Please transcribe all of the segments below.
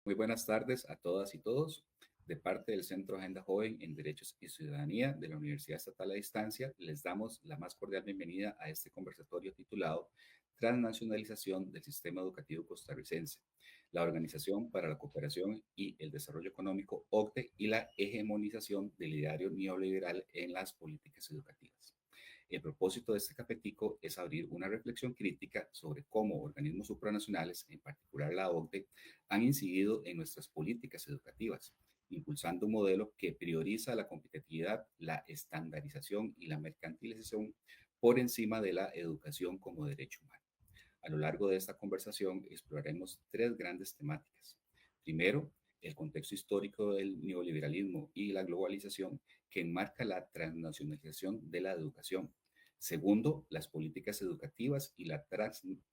Muy buenas tardes a todas y todos. De parte del Centro Agenda Joven en Derechos y Ciudadanía de la Universidad Estatal a Distancia, les damos la más cordial bienvenida a este conversatorio titulado Transnacionalización del Sistema Educativo Costarricense, la Organización para la Cooperación y el Desarrollo Económico, OCDE, y la hegemonización del ideario neoliberal en las políticas educativas. El propósito de este capítulo es abrir una reflexión crítica sobre cómo organismos supranacionales, en particular la OCDE, han incidido en nuestras políticas educativas, impulsando un modelo que prioriza la competitividad, la estandarización y la mercantilización por encima de la educación como derecho humano. A lo largo de esta conversación exploraremos tres grandes temáticas. Primero, el contexto histórico del neoliberalismo y la globalización que enmarca la transnacionalización de la educación. Segundo, las políticas educativas y la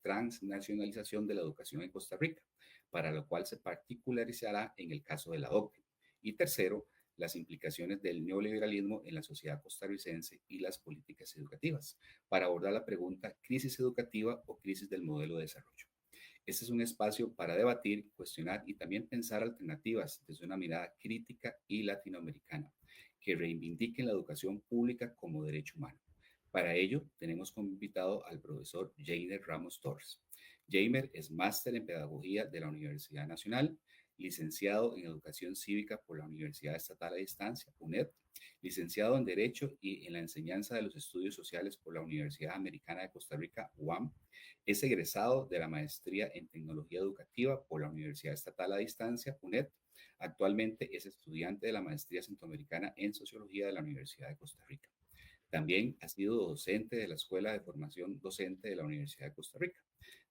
transnacionalización de la educación en Costa Rica, para lo cual se particularizará en el caso de la OCDE. Y tercero, las implicaciones del neoliberalismo en la sociedad costarricense y las políticas educativas, para abordar la pregunta crisis educativa o crisis del modelo de desarrollo. Este es un espacio para debatir, cuestionar y también pensar alternativas desde una mirada crítica y latinoamericana que reivindiquen la educación pública como derecho humano. Para ello, tenemos como invitado al profesor Jainer Ramos Torres. Jamer es máster en Pedagogía de la Universidad Nacional, licenciado en Educación Cívica por la Universidad Estatal a Distancia, UNED, licenciado en Derecho y en la Enseñanza de los Estudios Sociales por la Universidad Americana de Costa Rica, UAM. Es egresado de la Maestría en Tecnología Educativa por la Universidad Estatal a Distancia, UNED. Actualmente es estudiante de la Maestría Centroamericana en Sociología de la Universidad de Costa Rica. También ha sido docente de la Escuela de Formación Docente de la Universidad de Costa Rica.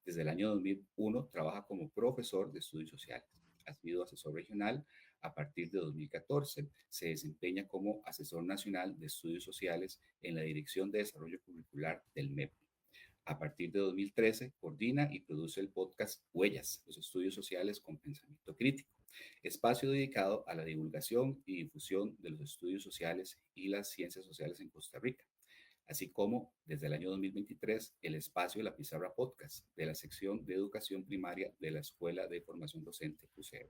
Desde el año 2001 trabaja como profesor de estudios sociales. Ha sido asesor regional a partir de 2014. Se desempeña como asesor nacional de estudios sociales en la Dirección de Desarrollo Curricular del MEP. A partir de 2013, coordina y produce el podcast Huellas, los estudios sociales con pensamiento crítico, espacio dedicado a la divulgación y difusión de los estudios sociales y las ciencias sociales en Costa Rica, así como desde el año 2023 el espacio La Pizarra Podcast de la sección de educación primaria de la Escuela de Formación Docente Crucero.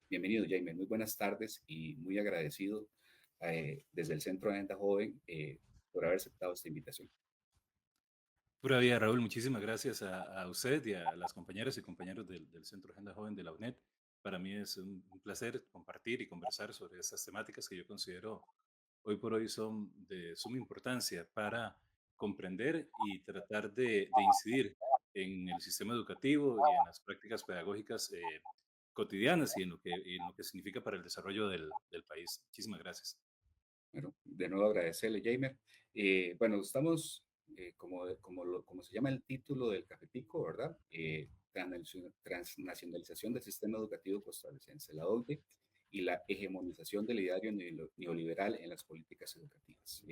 Bienvenido, Jaime, muy buenas tardes y muy agradecido desde el Centro de Agenda Joven por haber aceptado esta invitación. Pura vida, Raúl, muchísimas gracias a usted y a las compañeras y compañeros del Centro Agenda Joven de la UNED. Para mí es un placer compartir y conversar sobre estas temáticas que yo considero hoy por hoy son de suma importancia para comprender y tratar de incidir en el sistema educativo y en las prácticas pedagógicas cotidianas y en lo que significa para el desarrollo del país. Muchísimas gracias. Bueno, de nuevo agradecerle, Jamer. Bueno, estamos, como se llama el título del cafetico, ¿verdad? Transnacionalización del sistema educativo costarricense, la OCDE, y la hegemonización del ideario neoliberal en las políticas educativas.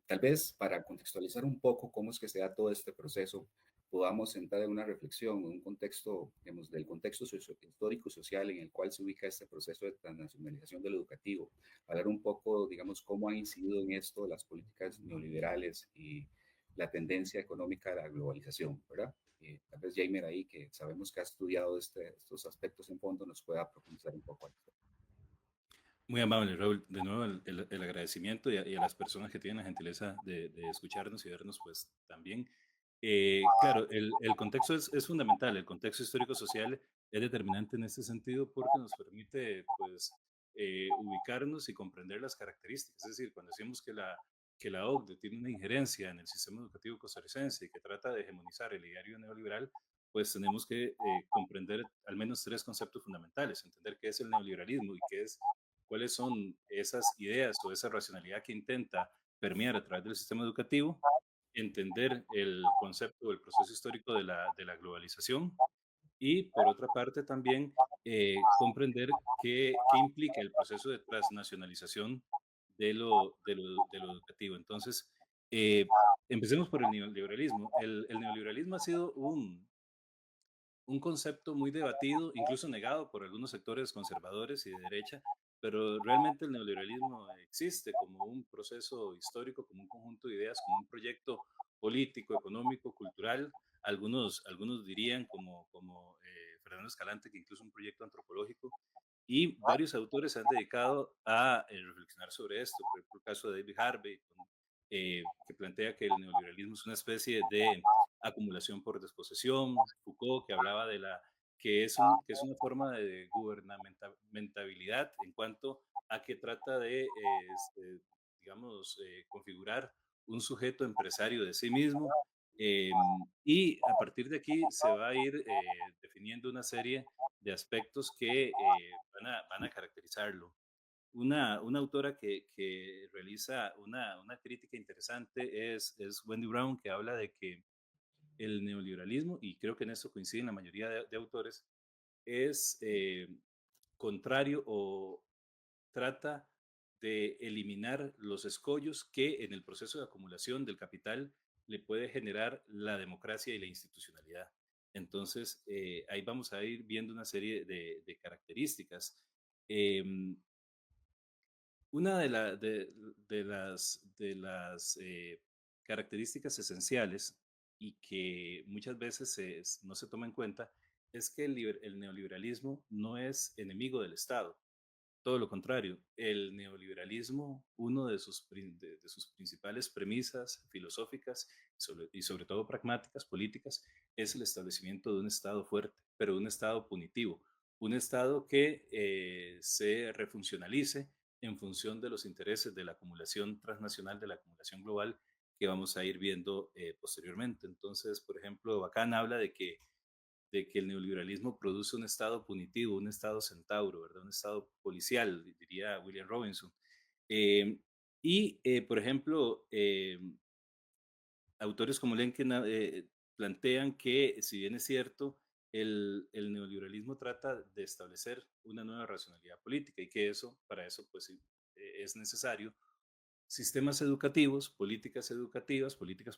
Tal vez para contextualizar un poco cómo es que se da todo este proceso, podamos entrar en una reflexión, en un contexto, digamos, del contexto histórico y social en el cual se ubica este proceso de transnacionalización del educativo, hablar un poco, digamos, cómo han incidido en esto las políticas neoliberales y la tendencia económica de la globalización, ¿verdad? Tal vez Jaime ahí, que sabemos que ha estudiado estos aspectos en fondo, nos pueda profundizar un poco. Muy amable, Raúl. De nuevo, el agradecimiento y a las personas que tienen la gentileza de escucharnos y vernos, pues también. Claro, el contexto es fundamental. El contexto histórico-social es determinante en este sentido porque nos permite, pues, ubicarnos y comprender las características. Es decir, cuando decimos que la OCDE tiene una injerencia en el sistema educativo costarricense y que trata de hegemonizar el ideario neoliberal, pues tenemos que comprender al menos tres conceptos fundamentales. Entender qué es el neoliberalismo y qué es cuáles son esas ideas o esa racionalidad que intenta permear a través del sistema educativo, entender el concepto o el proceso histórico de la globalización y, por otra parte, también comprender qué implica el proceso de transnacionalización de lo educativo. Entonces, eh, empecemos por el neoliberalismo. El neoliberalismo ha sido un concepto muy debatido, incluso negado por algunos sectores conservadores y de derecha, pero realmente el neoliberalismo existe como un proceso histórico, como un conjunto de ideas, como un proyecto político, económico, cultural. Algunos dirían, como Fernando Escalante, que incluso un proyecto antropológico, y varios autores se han dedicado a reflexionar sobre esto. Por ejemplo, el caso de David Harvey, que plantea que el neoliberalismo es una especie de acumulación por desposesión. Foucault, que hablaba de que es una forma de gubernamentabilidad en cuanto a que trata de, digamos, configurar un sujeto empresario de sí mismo. Y a partir de aquí se va a ir definiendo una serie de aspectos que van a caracterizarlo. Una autora que realiza una crítica interesante es Wendy Brown, que habla de que el neoliberalismo, y creo que en eso coinciden la mayoría de autores, es contrario o trata de eliminar los escollos que en el proceso de acumulación del capital le puede generar la democracia y la institucionalidad. Entonces, ahí vamos a ir viendo una serie de características. Em, una de las características esenciales y que muchas veces no se toma en cuenta es que el neoliberalismo no es enemigo del Estado. Todo lo contrario, el neoliberalismo, uno de sus principales premisas filosóficas y sobre todo pragmáticas, políticas, es el establecimiento de un Estado fuerte, pero un Estado punitivo, un Estado que se refuncionalice en función de los intereses de la acumulación transnacional, de la acumulación global, que vamos a ir viendo posteriormente. Entonces, por ejemplo, Bacán habla de que el neoliberalismo produce un Estado punitivo, un Estado centauro, ¿verdad? Un Estado policial, diría William Robinson. Eh, por ejemplo, autores como Lenken plantean que, si bien es cierto, el neoliberalismo trata de establecer una nueva racionalidad política y que para eso, pues, es necesario sistemas educativas, políticas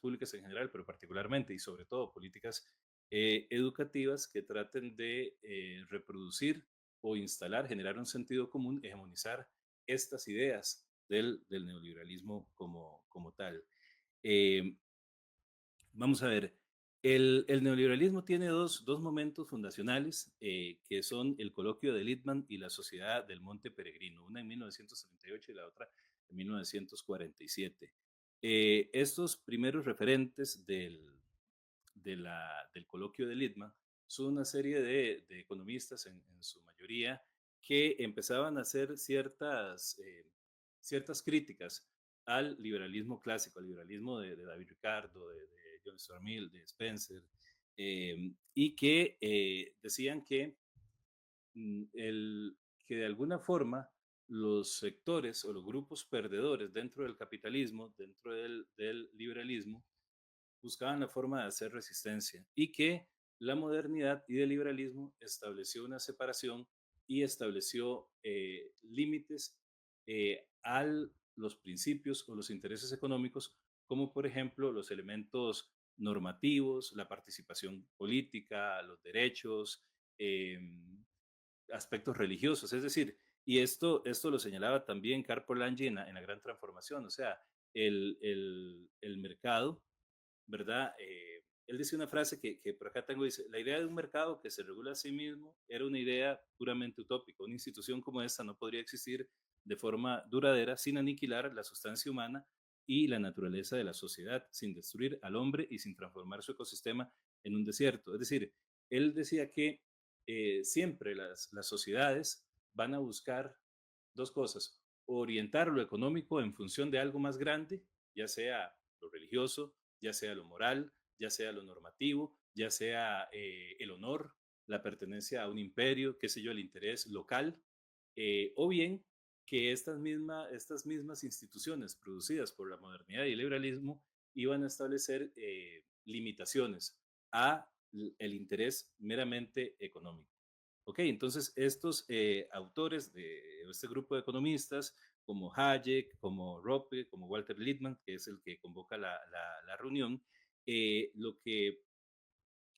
públicas en general, pero particularmente y sobre todo políticas educativas que traten de reproducir o instalar, generar un sentido común, hegemonizar estas ideas del neoliberalismo como tal. Eh, Vamos a ver, el neoliberalismo tiene dos momentos fundacionales que son el coloquio de Littman y la Sociedad del Monte Peregrino, una en 1938 y la otra en 1947. Estos primeros referentes del coloquio de Littman son una serie de economistas, en su mayoría, que empezaban a hacer ciertas críticas al liberalismo clásico, al liberalismo de David Ricardo, de John Stuart Mill, de Spencer, y que decían que de alguna forma los sectores o los grupos perdedores dentro del capitalismo, dentro del liberalismo, buscaban la forma de hacer resistencia y que la modernidad y el liberalismo estableció una separación y estableció límites a los principios o los intereses económicos, como por ejemplo los elementos normativos, la participación política, los derechos, eh, aspectos religiosos, es decir, y esto lo señalaba también Karl Polanyi en la Gran Transformación, o sea, el mercado, ¿verdad? Él decía una frase que por acá tengo, dice, la idea de un mercado que se regula a sí mismo era una idea puramente utópica. Una institución como esta no podría existir de forma duradera sin aniquilar la sustancia humana y la naturaleza de la sociedad, sin destruir al hombre y sin transformar su ecosistema en un desierto. Es decir, él decía que siempre las sociedades van a buscar dos cosas, orientar lo económico en función de algo más grande, ya sea lo religioso, ya sea lo moral, ya sea lo normativo, ya sea el honor, la pertenencia a un imperio, qué sé yo, el interés local, o bien que estas mismas instituciones producidas por la modernidad y el liberalismo iban a establecer limitaciones a el interés meramente económico. Ok, entonces estos autores de este grupo de economistas, como Hayek, como Rope, como Walter Lippmann, que es el que convoca la reunión, lo que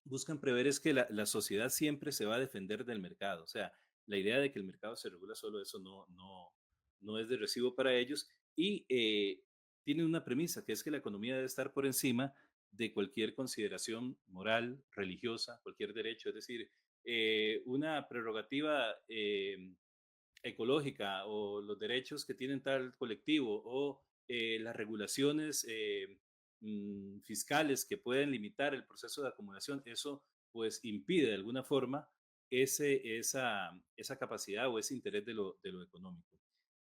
buscan prever es que la sociedad siempre se va a defender del mercado. O sea, la idea de que el mercado se regula solo, eso no es de recibo para ellos. Y tienen una premisa, que es que la economía debe estar por encima de cualquier consideración moral, religiosa, cualquier derecho. Es decir, una prerrogativa ecológica o los derechos que tienen tal colectivo o las regulaciones fiscales que pueden limitar el proceso de acumulación, eso pues impide de alguna forma esa capacidad o ese interés de lo económico.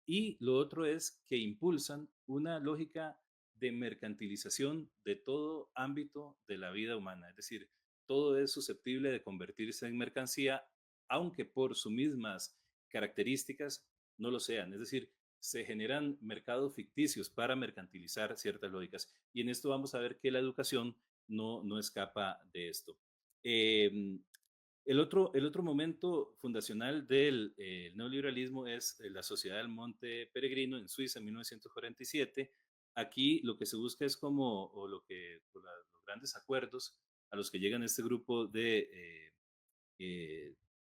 Y lo otro es que impulsan una lógica de mercantilización de todo ámbito de la vida humana. Es decir, todo es susceptible de convertirse en mercancía, aunque por sus mismas características no lo sean. Es decir, se generan mercados ficticios para mercantilizar ciertas lógicas. Y en esto vamos a ver que la educación no escapa de esto. Eh, el otro momento fundacional del neoliberalismo es la Sociedad del Monte Peregrino en Suiza en 1947. Aquí lo que se busca es como, o lo que, o los grandes acuerdos a los que llegan este grupo de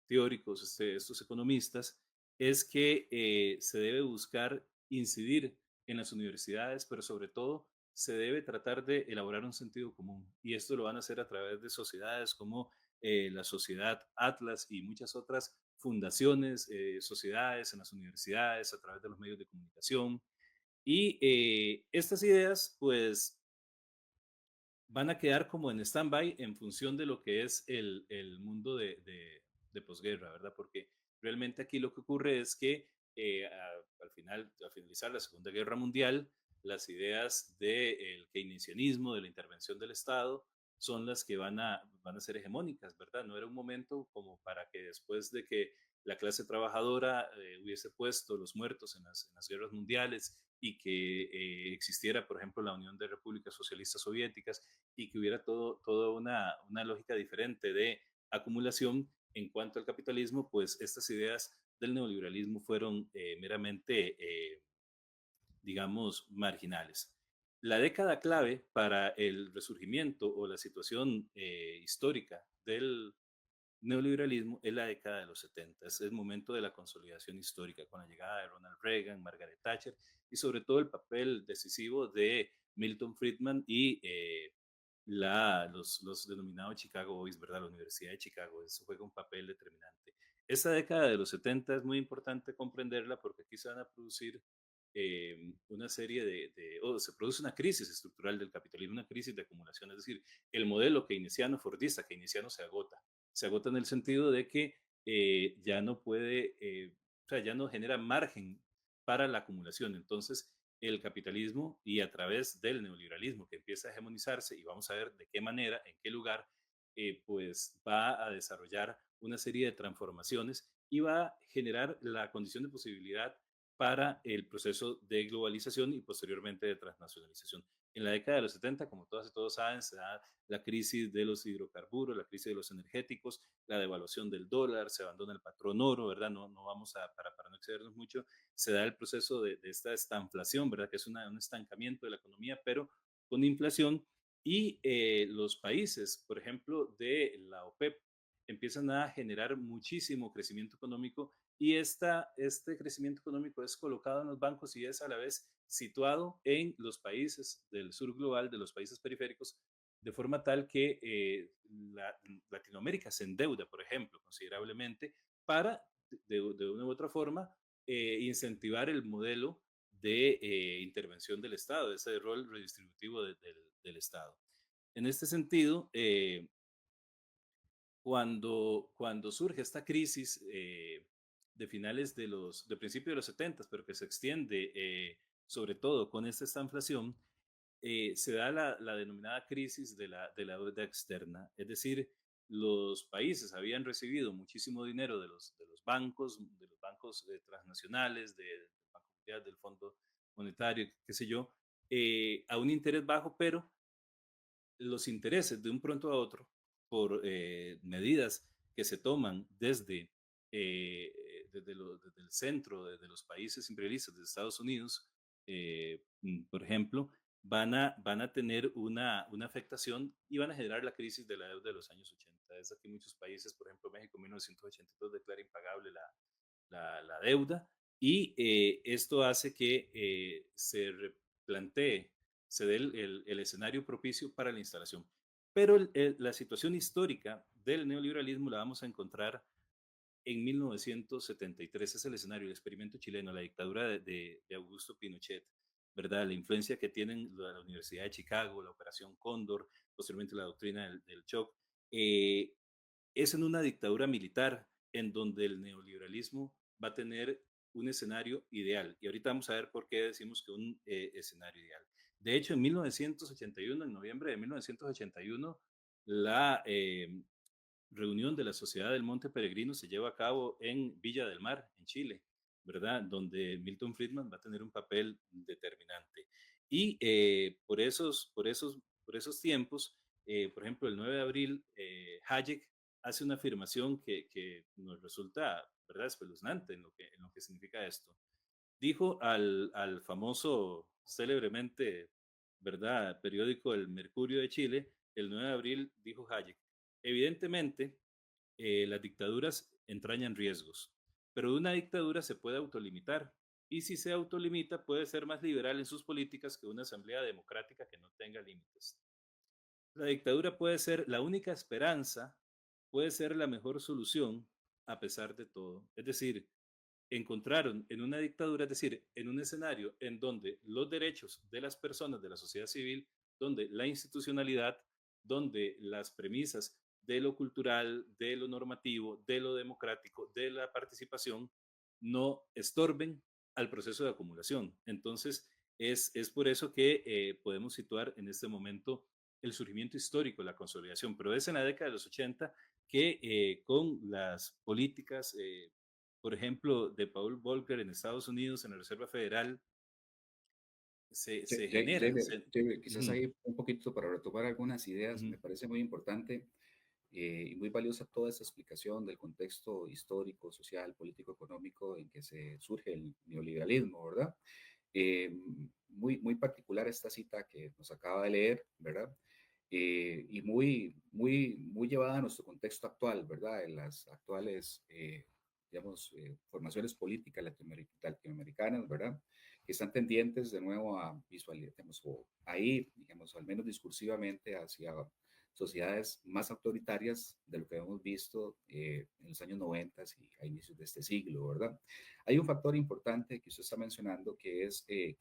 teóricos, estos economistas, es que se debe buscar incidir en las universidades, pero sobre todo se debe tratar de elaborar un sentido común. Y esto lo van a hacer a través de sociedades como la Sociedad Atlas y muchas otras fundaciones, sociedades en las universidades, a través de los medios de comunicación. Y estas ideas, pues, van a quedar como en stand-by en función de lo que es el mundo de posguerra, ¿verdad? Porque realmente aquí lo que ocurre es que al finalizar la Segunda Guerra Mundial, las ideas del keynesianismo, de la intervención del Estado, son las que van a ser hegemónicas, ¿verdad? No era un momento como para que después de que la clase trabajadora hubiese puesto los muertos en las guerras mundiales y que existiera, por ejemplo, la Unión de Repúblicas Socialistas Soviéticas y que hubiera toda una lógica diferente de acumulación en cuanto al capitalismo, pues estas ideas del neoliberalismo fueron meramente, digamos, marginales. La década clave para el resurgimiento o la situación histórica del neoliberalismo es la década de los 70, es el momento de la consolidación histórica con la llegada de Ronald Reagan, Margaret Thatcher y sobre todo el papel decisivo de Milton Friedman y los denominados Chicago Boys, ¿verdad? La Universidad de Chicago, eso juega un papel determinante. Esta década de los 70 es muy importante comprenderla porque aquí se van a producir una serie se produce una crisis estructural del capitalismo, una crisis de acumulación, es decir, el modelo keynesiano, fordista, keynesiano se agota en el sentido de que ya no puede, o sea, ya no genera margen para la acumulación. Entonces, el capitalismo y a través del neoliberalismo que empieza a hegemonizarse y vamos a ver de qué manera, en qué lugar, pues va a desarrollar una serie de transformaciones y va a generar la condición de posibilidad para el proceso de globalización y posteriormente de transnacionalización. En la década de los 70, como todas y todos saben, se da la crisis de los hidrocarburos, la crisis de los energéticos, la devaluación del dólar, se abandona el patrón oro, ¿verdad? No vamos para no excedernos mucho, se da el proceso de esta estanflación, ¿verdad? Que es un estancamiento de la economía, pero con inflación. Y los países, por ejemplo, de la OPEP, empiezan a generar muchísimo crecimiento económico y este crecimiento económico es colocado en los bancos y es a la vez situado en los países del sur global, de los países periféricos, de forma tal que Latinoamérica se endeuda, por ejemplo, considerablemente para, de una u otra forma, incentivar el modelo de intervención del Estado, ese rol redistributivo del Estado. En este sentido, cuando surge esta crisis de finales de principios de los 70, pero que se extiende sobre todo con esta inflación, se da la denominada crisis de la deuda externa. Es decir, los países habían recibido muchísimo dinero de los bancos transnacionales, del Banco Mundial, del Fondo Monetario, qué sé yo, a un interés bajo, pero los intereses de un pronto a otro por medidas que se toman desde el centro, desde los países imperialistas de Estados Unidos, por ejemplo, van a tener una afectación y van a generar la crisis de la deuda de los años 80. Es aquí muchos países, por ejemplo, México en 1982 declara impagable la deuda y esto hace que se replantee, se dé el escenario propicio para la instalación. Pero la situación histórica del neoliberalismo la vamos a encontrar en 1973. Es el escenario, el experimento chileno, la dictadura de Augusto Pinochet, ¿verdad? La influencia que tienen la Universidad de Chicago, la Operación Cóndor, posteriormente la doctrina del shock. Eh, es en una dictadura militar en donde el neoliberalismo va a tener un escenario ideal. Y ahorita vamos a ver por qué decimos que un escenario ideal. De hecho, en 1981, en noviembre de 1981, la reunión de la Sociedad del Monte Peregrino se lleva a cabo en Villa del Mar, en Chile, ¿verdad? Donde Milton Friedman va a tener un papel determinante. Y por esos tiempos, por ejemplo, el 9 de abril, Hayek hace una afirmación que nos resulta, ¿verdad?, espeluznante en lo que significa esto. Dijo al famoso, célebremente, ¿verdad?, periódico El Mercurio de Chile, el 9 de abril, dijo Hayek: evidentemente, las dictaduras entrañan riesgos, pero una dictadura se puede autolimitar, y si se autolimita puede ser más liberal en sus políticas que una asamblea democrática que no tenga límites. La dictadura puede ser la única esperanza, puede ser la mejor solución a pesar de todo. Es decir, encontraron en una dictadura, es decir, en un escenario en donde los derechos de las personas de la sociedad civil, donde la institucionalidad, donde las premisas de lo cultural, de lo normativo, de lo democrático, de la participación, no estorben al proceso de acumulación. Entonces, es por eso que podemos situar en este momento el surgimiento histórico, la consolidación, pero es en la década de los 80 que con las políticas por ejemplo, de Paul Volcker en Estados Unidos, en la Reserva Federal, se generan. Quizás Ujú, ahí un poquito para retomar algunas ideas, ujú, me parece muy importante y muy valiosa toda esta explicación del contexto histórico, social, político, económico en que se surge el neoliberalismo, ¿verdad? Eh, muy particular esta cita que nos acaba de leer, ¿verdad? Y muy llevada a nuestro contexto actual, ¿verdad? En las actuales, digamos, formaciones políticas latinoamericanas, ¿verdad? Que están tendientes de nuevo a visualizar, digamos, o a ir, digamos, al menos discursivamente hacia sociedades más autoritarias de lo que hemos visto en los años 90 y a inicios de este siglo, ¿verdad? Hay un factor importante que usted está mencionando, que es que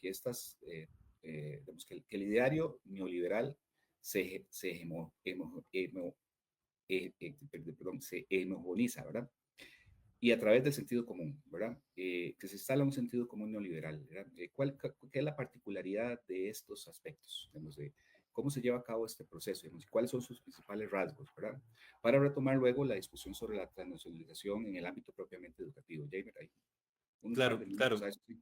digamos, que el ideario neoliberal se hegemoniza, ¿verdad? Y a través del sentido común, ¿verdad? Que se instala un sentido común neoliberal, ¿verdad? ¿Qué es la particularidad de estos aspectos? Digamos, de cómo se lleva a cabo este proceso, digamos, cuáles son sus principales rasgos, ¿verdad? Para retomar luego la discusión sobre la transnacionalización en el ámbito propiamente educativo. Jamer, hay unos par claro, de minutos claro. a eso. Sí.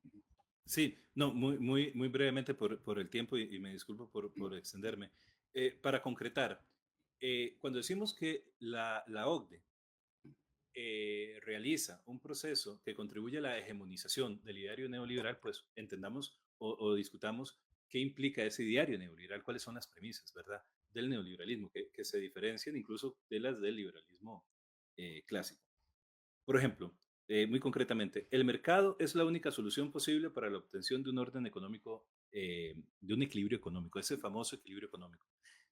Sí, no, muy brevemente por el tiempo y me disculpo por extenderme. Para concretar, cuando decimos que la OCDE realiza un proceso que contribuye a la hegemonización del ideario neoliberal, pues entendamos o discutamos qué implica ese ideario neoliberal, cuáles son las premisas, ¿verdad?, del neoliberalismo, que se diferencian incluso de las del liberalismo clásico. Por ejemplo, muy concretamente, el mercado es la única solución posible para la obtención de un orden económico, de un equilibrio económico, ese famoso equilibrio económico.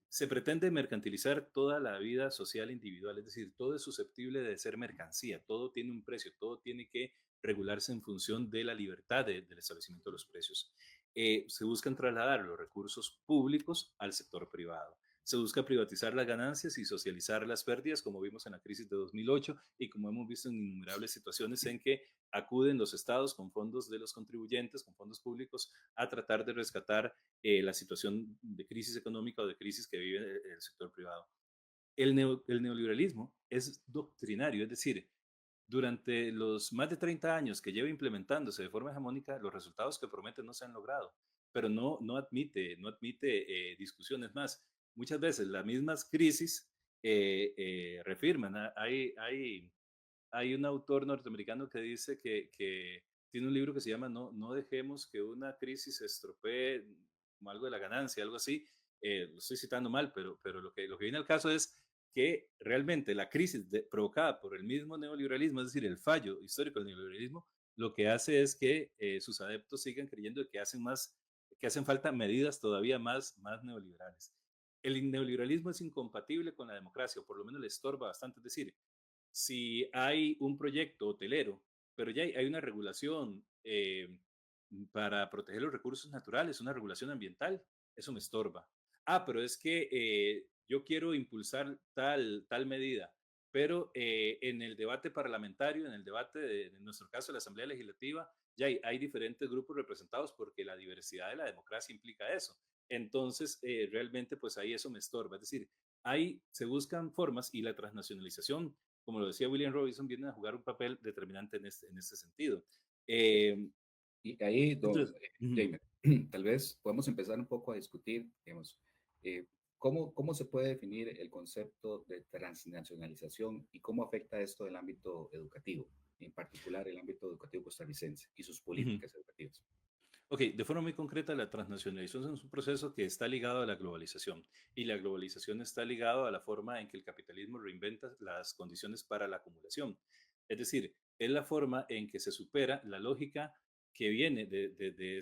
Se pretende mercantilizar toda la vida social individual, es decir, todo es susceptible de ser mercancía, todo tiene un precio, todo tiene que regularse en función de la libertad del establecimiento de los precios. Se buscan trasladar los recursos públicos al sector privado. Se busca privatizar las ganancias y socializar las pérdidas, como vimos en la crisis de 2008 y como hemos visto en innumerables situaciones en que acuden los estados con fondos de los contribuyentes, con fondos públicos, a tratar de rescatar la situación de crisis económica o de crisis que vive el sector privado. El neoliberalismo es doctrinario, es decir, durante los más de 30 años que lleva implementándose de forma hegemónica, los resultados que promete no se han logrado, pero no admite discusiones más. Muchas veces las mismas crisis reafirman. Hay un autor norteamericano que dice que tiene un libro que se llama No dejemos que una crisis estropee como algo de la ganancia, algo así. Lo estoy citando mal, pero lo que viene al caso es que realmente la crisis provocada por el mismo neoliberalismo, es decir, el fallo histórico del neoliberalismo, lo que hace es que sus adeptos sigan creyendo que hacen falta medidas todavía más neoliberales. el neoliberalismo es incompatible con la democracia, o por lo menos le estorba bastante. Es decir, si hay un proyecto hotelero, pero ya hay una regulación para proteger los recursos naturales, una regulación ambiental, eso me estorba. Ah, pero es que yo quiero impulsar tal medida, pero en el debate parlamentario, en el debate en nuestro caso, de la Asamblea Legislativa, ya hay diferentes grupos representados porque la diversidad de la democracia implica eso. Entonces, realmente, pues ahí eso me estorba. Es decir, ahí se buscan formas y la transnacionalización, como lo decía William Robinson, viene a jugar un papel determinante en este sentido. Eh, Y ahí, don entonces, ujú, Jaime, tal vez podemos empezar un poco a discutir, digamos, eh, cómo se puede definir el concepto de transnacionalización y cómo afecta esto el ámbito educativo, en particular el ámbito educativo costarricense y sus ujú. políticas educativas. Ok, de forma muy concreta, la transnacionalización es un proceso que está ligado a la globalización y la globalización está ligado a la forma en que el capitalismo reinventa las condiciones para la acumulación. Es decir, es la forma en que se supera la lógica que viene desde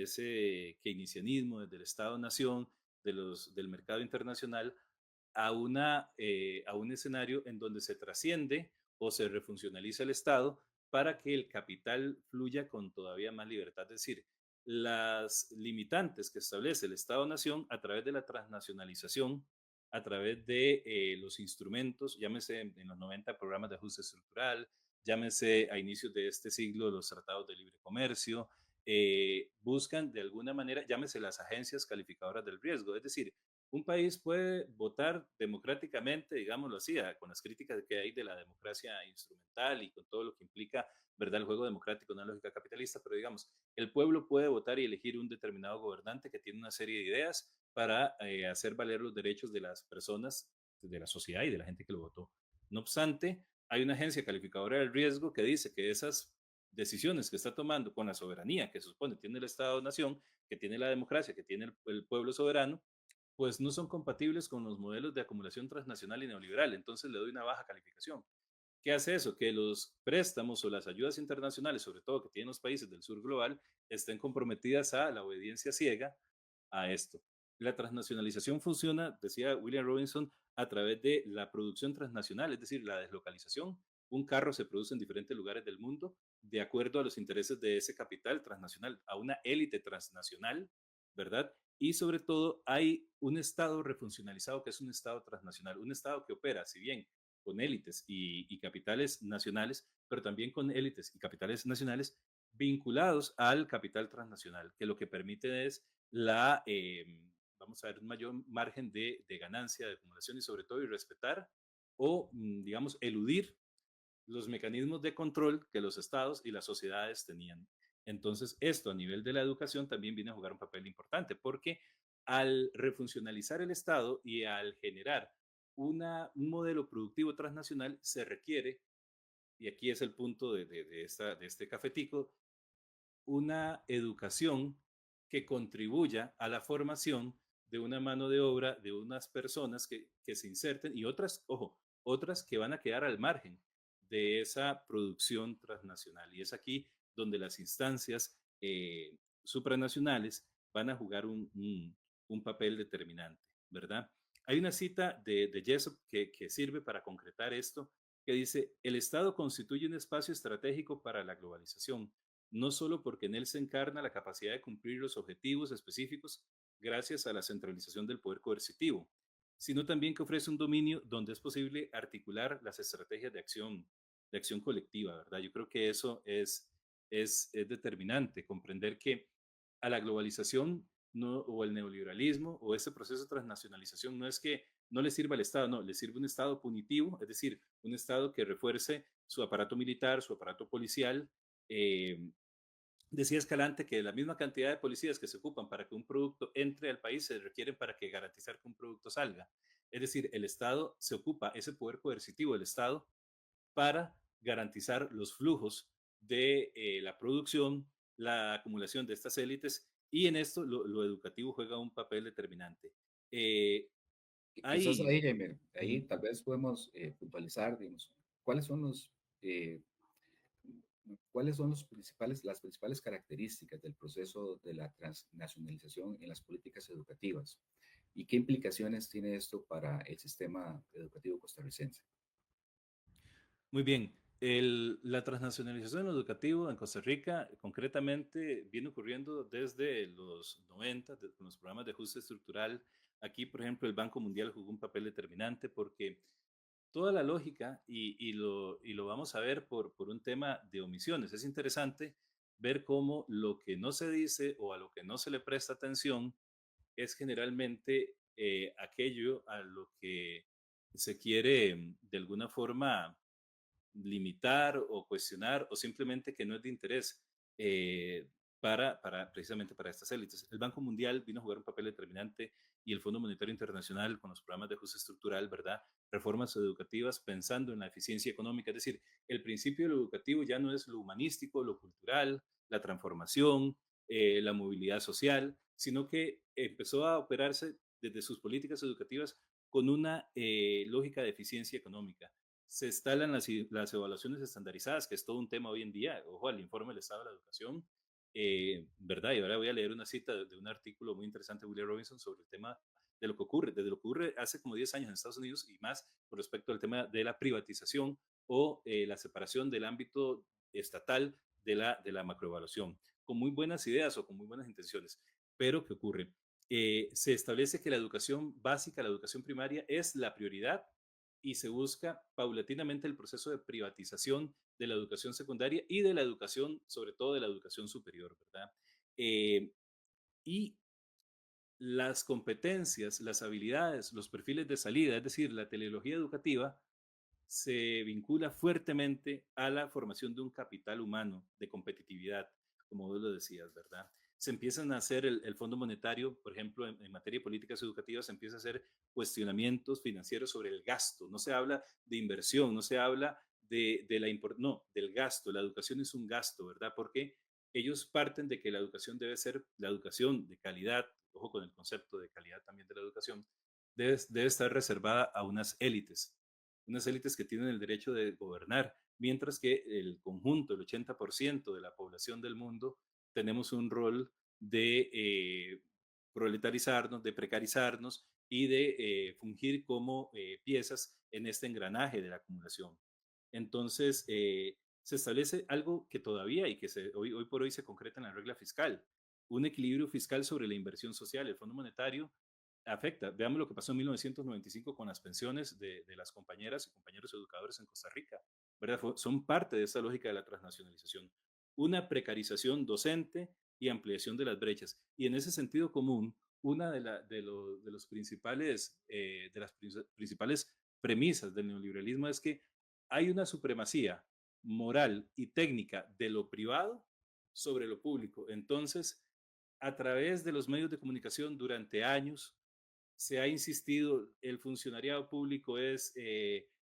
ese keynesianismo, desde el Estado-nación, del mercado internacional, a un escenario en donde se trasciende o se refuncionaliza el Estado para que el capital fluya con todavía más libertad. Es decir, las limitantes que establece el Estado-Nación a través de la transnacionalización, a través de los instrumentos, llámese en los 90 programas de ajuste estructural, llámese a inicios de este siglo los tratados de libre comercio, buscan de alguna manera, llámese las agencias calificadoras del riesgo, es decir, un país puede votar democráticamente, digámoslo así, con las críticas que hay de la democracia instrumental y con todo lo que implica, ¿verdad?, el juego democrático, una lógica capitalista, pero digamos, el pueblo puede votar y elegir un determinado gobernante que tiene una serie de ideas para hacer valer los derechos de las personas, de la sociedad y de la gente que lo votó. No obstante, hay una agencia calificadora del riesgo que dice que esas decisiones que está tomando con la soberanía que se supone tiene el Estado-Nación, que tiene la democracia, que tiene el pueblo soberano, pues no son compatibles con los modelos de acumulación transnacional y neoliberal, entonces le doy una baja calificación. ¿Qué hace eso? Que los préstamos o las ayudas internacionales, sobre todo que tienen los países del sur global, estén comprometidas a la obediencia ciega a esto. La transnacionalización funciona, decía William Robinson, a través de la producción transnacional, es decir, la deslocalización. Un carro se produce en diferentes lugares del mundo de acuerdo a los intereses de ese capital transnacional, a una élite transnacional, ¿verdad? Y sobre todo hay un Estado refuncionalizado que es un Estado transnacional, un Estado que opera, si bien con élites y capitales nacionales, pero también con élites y capitales nacionales vinculados al capital transnacional, que lo que permite es vamos a ver, un mayor margen de ganancia, de acumulación y sobre todo y respetar o, digamos, eludir los mecanismos de control que los estados y las sociedades tenían. Entonces, esto a nivel de la educación también viene a jugar un papel importante, porque al refuncionalizar el Estado y al generar un modelo productivo transnacional, se requiere, y aquí es el punto de este cafetico, una educación que contribuya a la formación de una mano de obra, de unas personas que se inserten y otras, ojo, otras que van a quedar al margen de esa producción transnacional. Y es aquí donde las instancias supranacionales van a jugar un papel determinante, ¿verdad? Hay una cita de Jessop que sirve para concretar esto, que dice, el Estado constituye un espacio estratégico para la globalización, no solo porque en él se encarna la capacidad de cumplir los objetivos específicos gracias a la centralización del poder coercitivo, sino también que ofrece un dominio donde es posible articular las estrategias de acción colectiva, ¿verdad? Yo creo que eso es determinante, comprender que a la globalización no, o el neoliberalismo o ese proceso de transnacionalización no es que no le sirva al Estado, no, le sirve un Estado punitivo, es decir, un Estado que refuerce su aparato militar, su aparato policial, eh, decía Escalante que la misma cantidad de policías que se ocupan para que un producto entre al país se requieren para que garantizar que un producto salga. Es decir, el Estado se ocupa, ese poder coercitivo del Estado, para garantizar los flujos de la producción, la acumulación de estas élites, y en esto lo educativo juega un papel determinante. Eh, Quizás hay, ahí, Jaime, ahí uh, tal vez podemos puntualizar, digamos, cuáles son eh, las principales características del proceso de la transnacionalización en las políticas educativas. ¿Y qué implicaciones tiene esto para el sistema educativo costarricense? Muy bien. La transnacionalización educativa en Costa Rica concretamente viene ocurriendo desde los 90 con los programas de ajuste estructural. Aquí, por ejemplo, el Banco Mundial jugó un papel determinante porque toda la lógica, y lo vamos a ver por un tema de omisiones. Es interesante ver cómo lo que no se dice o a lo que no se le presta atención es generalmente aquello a lo que se quiere de alguna forma limitar o cuestionar o simplemente que no es de interés eh, precisamente para estas élites. El Banco Mundial vino a jugar un papel determinante y el Fondo Monetario Internacional con los programas de ajuste estructural, ¿verdad? Reformas educativas pensando en la eficiencia económica, es decir, el principio de lo educativo ya no es lo humanístico, lo cultural, la transformación, la movilidad social, sino que empezó a operarse desde sus políticas educativas con una lógica de eficiencia económica. Se instalan las evaluaciones estandarizadas, que es todo un tema hoy en día. Ojo al informe del Estado de la Educación, ¿verdad? Y ahora voy a leer una cita de un artículo muy interesante de William Robinson sobre el tema de lo que ocurre, desde lo que ocurre hace como 10 años en Estados Unidos y más con respecto al tema de la privatización o la separación del ámbito estatal de la macroevaluación, con muy buenas ideas o con muy buenas intenciones. Pero, ¿qué ocurre? Se establece que la educación básica, la educación primaria, es la prioridad y se busca paulatinamente el proceso de privatización de la educación secundaria y de la educación, sobre todo de la educación superior, ¿verdad? Eh, y las competencias, las habilidades, los perfiles de salida, es decir, la teleología educativa, se vincula fuertemente a la formación de un capital humano de competitividad, como vos lo decías, ¿verdad? Se empiezan a hacer el Fondo Monetario, por ejemplo, en materia de políticas educativas, se empieza a hacer cuestionamientos financieros sobre el gasto. No se habla de inversión, no se habla no, del gasto. La educación es un gasto, ¿verdad? Porque ellos parten de que la educación debe ser la educación de calidad, ojo con el concepto de calidad también de la educación, debe estar reservada a unas élites que tienen el derecho de gobernar, mientras que el conjunto, el 80% de la población del mundo, tenemos un rol de proletarizarnos, de precarizarnos y de fungir como piezas en este engranaje de la acumulación. Entonces, se establece algo que todavía y que hoy por hoy se concreta en la regla fiscal, un equilibrio fiscal sobre la inversión social. El Fondo Monetario afecta. Veamos lo que pasó en 1995 con las pensiones de las compañeras y compañeros educadores en Costa Rica. ¿Verdad? Son parte de esta lógica de la transnacionalización. Una precarización docente y ampliación de las brechas. Y en ese sentido común, una de las principales premisas del neoliberalismo es que hay una supremacía moral y técnica de lo privado sobre lo público. Entonces, a través de los medios de comunicación durante años, se ha insistido, el funcionariado público es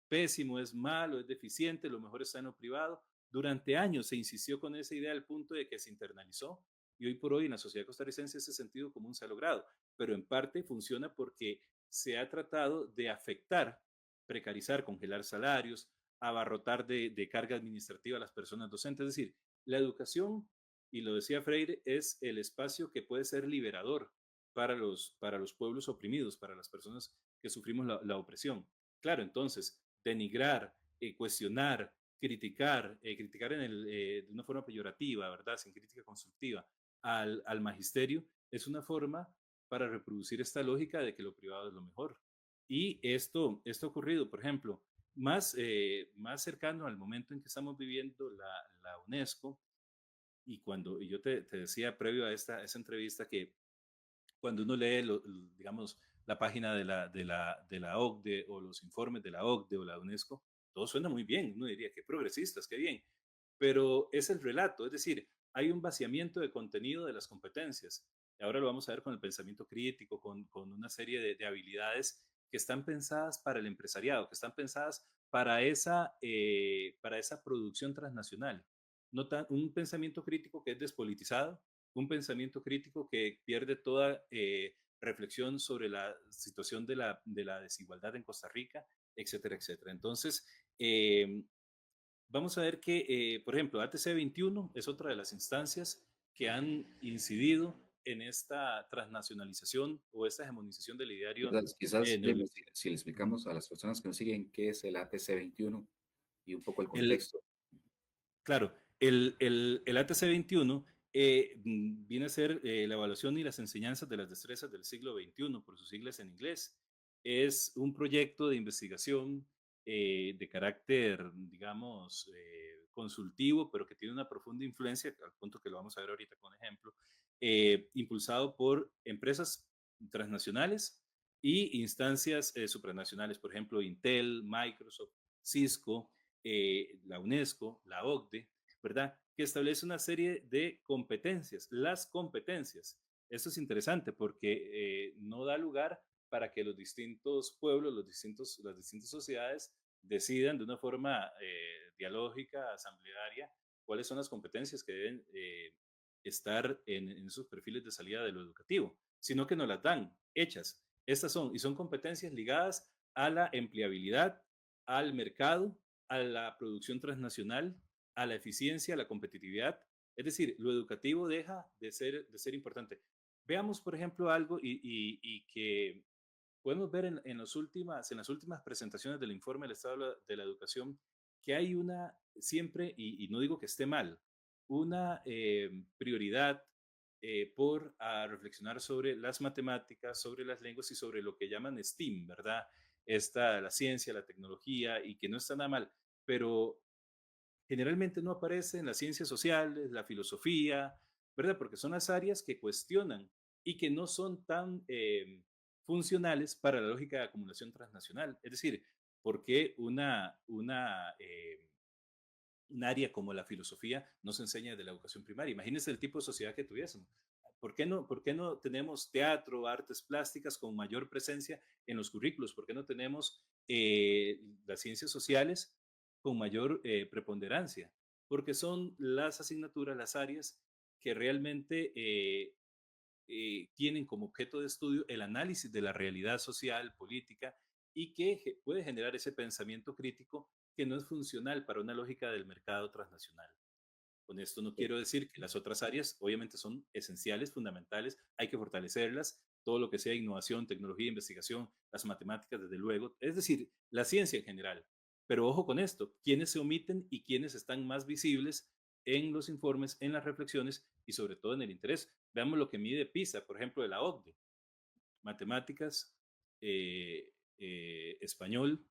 pésimo, es malo, es deficiente, lo mejor está en lo privado. Durante años se insistió con esa idea al punto de que se internalizó y hoy por hoy en la sociedad costarricense ese sentido común se ha logrado, pero en parte funciona porque se ha tratado de afectar, precarizar, congelar salarios, abarrotar de carga administrativa a las personas docentes. Es decir, la educación, y lo decía Freire, es el espacio que puede ser liberador para los pueblos oprimidos, para las personas que sufrimos la opresión. Claro, entonces, denigrar, cuestionar, criticar de una forma peyorativa, ¿verdad? Sin crítica constructiva, al magisterio, es una forma para reproducir esta lógica de que lo privado es lo mejor. Y esto ha ocurrido, por ejemplo, más cercano al momento en que estamos viviendo la UNESCO, y yo te decía previo a esa entrevista que cuando uno lee, digamos, la página de la OCDE o los informes de la OCDE o la UNESCO, todo suena muy bien. Uno diría, qué progresistas, qué bien. Pero es el relato, es decir, hay un vaciamiento de contenido de las competencias. Y ahora lo vamos a ver con el pensamiento crítico, con una serie de habilidades que están pensadas para el empresariado, que están pensadas para esa producción transnacional. No un pensamiento crítico que es despolitizado, un pensamiento crítico que pierde toda reflexión sobre la situación de la desigualdad en Costa Rica, etcétera, etcétera. Entonces, vamos a ver que, por ejemplo, ATC 21 es otra de las instancias que han incidido en esta transnacionalización o esta hegemonización del ideario Quizás neoliberal. si le explicamos a las personas que nos siguen qué es el ATC 21 y un poco el El, contexto. Claro, el ATC 21 viene a ser la evaluación y las enseñanzas de las destrezas del siglo XXI, por sus siglas en inglés. Es un proyecto de investigación de carácter, digamos, consultivo, pero que tiene una profunda influencia, al punto que lo vamos a ver ahorita con ejemplo, impulsado por empresas transnacionales y instancias supranacionales, por ejemplo, Intel, Microsoft, Cisco, la UNESCO, la OCDE, ¿verdad? Que establece una serie de competencias, las competencias. Esto es interesante porque no da lugar para que los distintos pueblos, las distintas sociedades decidan de una forma dialógica, asamblearia, cuáles son las competencias que deben estar en esos perfiles de salida de lo educativo, sino que nos las dan hechas. Estas son, y son competencias ligadas a la empleabilidad, al mercado, a la producción transnacional, a la eficiencia, a la competitividad. Es decir, lo educativo deja de ser importante. Veamos, por ejemplo, algo y que podemos ver en las últimas presentaciones del informe del Estado de la Educación, que hay una, siempre, y no digo que esté mal, una prioridad por reflexionar sobre las matemáticas, sobre las lenguas y sobre lo que llaman STEAM, ¿verdad? La ciencia, la tecnología, y que no está nada mal, pero generalmente no aparece en las ciencias sociales, la filosofía, ¿verdad? Porque son las áreas que cuestionan y que no son tan funcionales para la lógica de acumulación transnacional. Es decir, ¿por qué un área como la filosofía no se enseña desde la educación primaria? Imagínense el tipo de sociedad que tuviésemos. Por qué no tenemos teatro, artes plásticas con mayor presencia en los currículos? ¿Por qué no tenemos las ciencias sociales con mayor preponderancia? Porque son las asignaturas, las áreas que realmente tienen como objeto de estudio el análisis de la realidad social, política, y que puede generar ese pensamiento crítico que no es funcional para una lógica del mercado transnacional. Con esto no quiero decir que las otras áreas obviamente son esenciales, fundamentales, hay que fortalecerlas, todo lo que sea innovación, tecnología, investigación, las matemáticas, desde luego, es decir, la ciencia en general. Pero ojo con esto, quiénes se omiten y quiénes están más visibles en los informes, en las reflexiones y sobre todo en el interés. Veamos lo que mide PISA, por ejemplo, de la OCDE: matemáticas, español,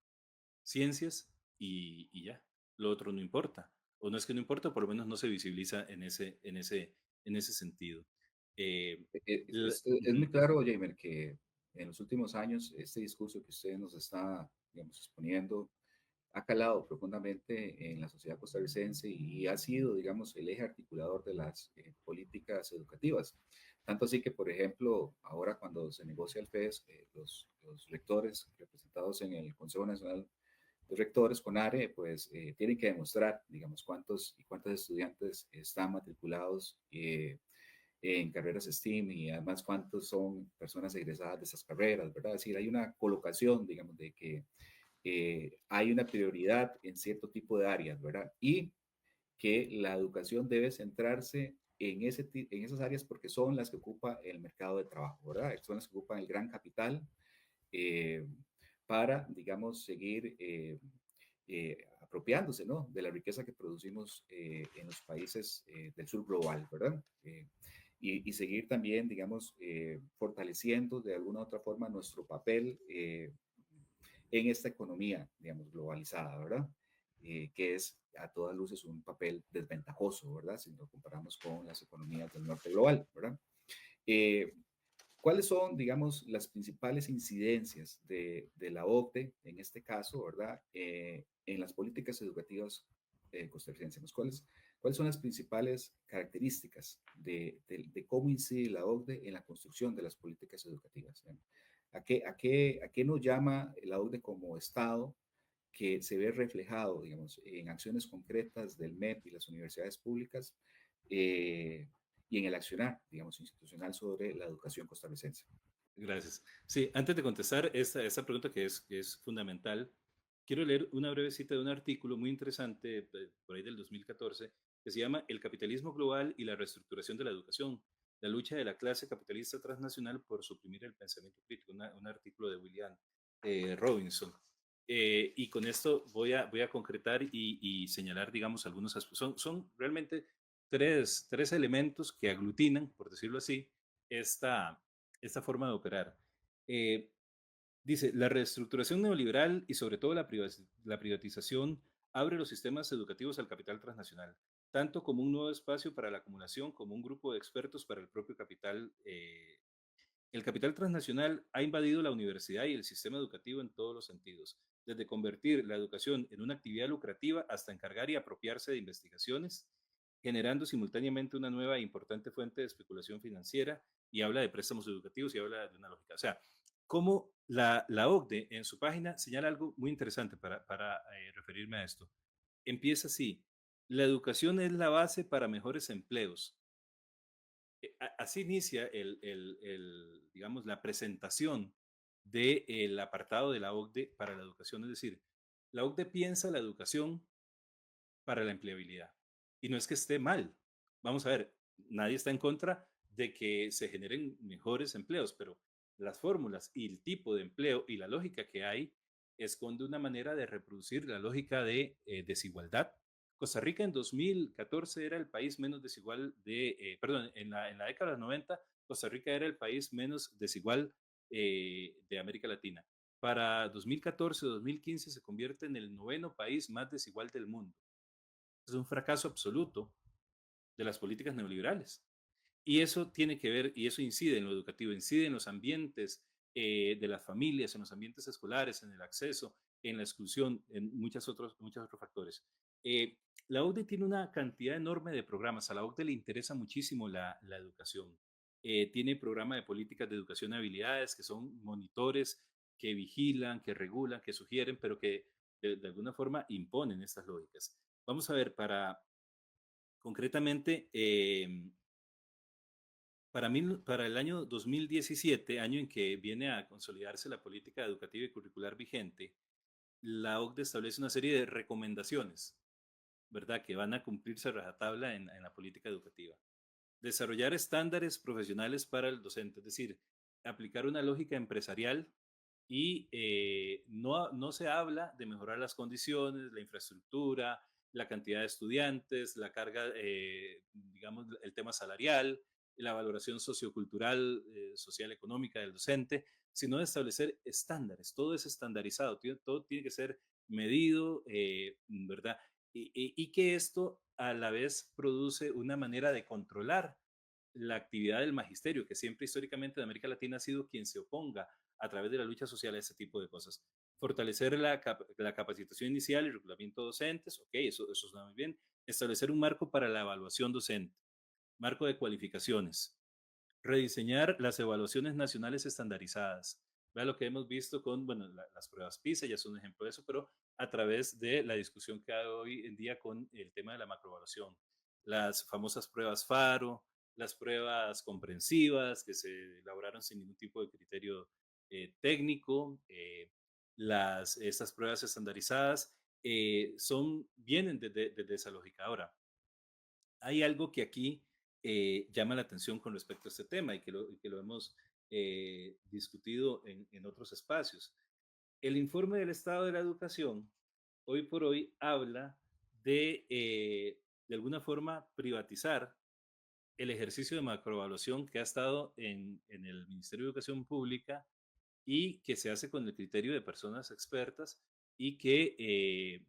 ciencias y ya. Lo otro no importa. O no es que no importa, por lo menos no se visibiliza en ese sentido. Es muy claro, Jamer, que en los últimos años este discurso que usted nos está, digamos, exponiendo ha calado profundamente en la sociedad costarricense y ha sido, digamos, el eje articulador de las políticas educativas. Tanto así que, por ejemplo, ahora cuando se negocia el FES, los rectores representados en el Consejo Nacional de Rectores, CONARE, pues tienen que demostrar, digamos, cuántos y cuántos estudiantes están matriculados en carreras STEAM y además cuántos son personas egresadas de esas carreras, ¿verdad? Es decir, hay una colocación, digamos, de que hay una prioridad en cierto tipo de áreas, ¿verdad? Y que la educación debe centrarse en esas áreas porque son las que ocupa el mercado de trabajo, ¿verdad? Son las que ocupan el gran capital eh, para, digamos, seguir apropiándose, ¿no? De la riqueza que producimos en los países del sur global, ¿verdad? Y seguir también, digamos, fortaleciendo de alguna u otra forma nuestro papel en esta economía, digamos, globalizada, ¿verdad? Que es a todas luces un papel desventajoso, ¿verdad? Si lo comparamos con las economías del norte global, ¿verdad? Eh, ¿Cuáles son, digamos, las principales incidencias de la OCDE, en este caso, ¿verdad? En las políticas educativas costarricenses. ¿Cuáles son las principales características de cómo incide la OCDE en la construcción de las políticas educativas? A qué nos llama la OCDE como Estado que se ve reflejado, digamos, en acciones concretas del MEP y las universidades públicas eh, y en el accionar, digamos, institucional sobre la educación costarricense? Gracias. Sí, antes de contestar esta pregunta que es fundamental, quiero leer una breve cita de un artículo muy interesante por ahí del 2014 que se llama El capitalismo global y la reestructuración de la educación, la lucha de la clase capitalista transnacional por suprimir el pensamiento crítico, un artículo de William Robinson. Y con esto voy a concretar y señalar, digamos, algunos aspectos. Son realmente tres elementos que aglutinan, por decirlo así, esta forma de operar. Eh, Dice, la reestructuración neoliberal y sobre todo la privatización abre los sistemas educativos al capital transnacional, tanto como un nuevo espacio para la acumulación como un grupo de expertos para el propio capital. El capital transnacional ha invadido la universidad y el sistema educativo en todos los sentidos, desde convertir la educación en una actividad lucrativa hasta encargar y apropiarse de investigaciones, generando simultáneamente una nueva e importante fuente de especulación financiera, y habla de préstamos educativos y habla de una lógica. O sea, como la OCDE en su página señala algo muy interesante para referirme a esto. Empieza así, la educación es la base para mejores empleos. Así inicia digamos, la presentación del apartado de la OCDE para la educación. Es decir, la OCDE piensa la educación para la empleabilidad. Y no es que esté mal. Vamos a ver, nadie está en contra de que se generen mejores empleos, pero las fórmulas y el tipo de empleo y la lógica que hay esconde una manera de reproducir la lógica de desigualdad. Costa Rica en 2014 era el país menos desigual perdón, en la década de los 90, Costa Rica era el país menos desigual de América Latina. Para 2014-2015 se convierte en el noveno país más desigual del mundo. Es un fracaso absoluto de las políticas neoliberales. Y eso tiene que ver, y eso incide en lo educativo, incide en los ambientes de las familias, en los ambientes escolares, en el acceso, en la exclusión, en muchos otros factores. La OCDE tiene una cantidad enorme de programas. A la OCDE le interesa muchísimo la educación. Tiene programa de políticas de educación y habilidades que son monitores que vigilan, que regulan, que sugieren, pero que de alguna forma imponen estas lógicas. Vamos a ver, concretamente, para el año 2017, año en que viene a consolidarse la política educativa y curricular vigente, la OCDE establece una serie de recomendaciones, ¿verdad?, que van a cumplirse a rajatabla en la política educativa. Desarrollar estándares profesionales para el docente, es decir, aplicar una lógica empresarial y no se habla de mejorar las condiciones, la infraestructura, la cantidad de estudiantes, la carga, digamos, el tema salarial, la valoración sociocultural, social, económica del docente, sino de establecer estándares. Todo es estandarizado, todo tiene que ser medido, ¿verdad? Y que esto a la vez produce una manera de controlar la actividad del magisterio, que siempre históricamente en América Latina ha sido quien se oponga a través de la lucha social a este tipo de cosas. Fortalecer la capacitación inicial y reclutamiento de docentes, ok, eso está muy bien. Establecer un marco para la evaluación docente, marco de cualificaciones. Rediseñar las evaluaciones nacionales estandarizadas. Vea lo que hemos visto con, bueno, las pruebas PISA, ya son un ejemplo de eso, pero a través de la discusión que hay hoy en día con el tema de la macroevaluación. Las famosas pruebas FARO, las pruebas comprensivas que se elaboraron sin ningún tipo de criterio técnico, estas pruebas estandarizadas vienen desde esa lógica. Ahora, hay algo que aquí llama la atención con respecto a este tema y que lo hemos discutido en otros espacios. El informe del estado de la educación hoy por hoy habla de alguna forma, privatizar el ejercicio de macroevaluación que ha estado en el Ministerio de Educación Pública y que se hace con el criterio de personas expertas y que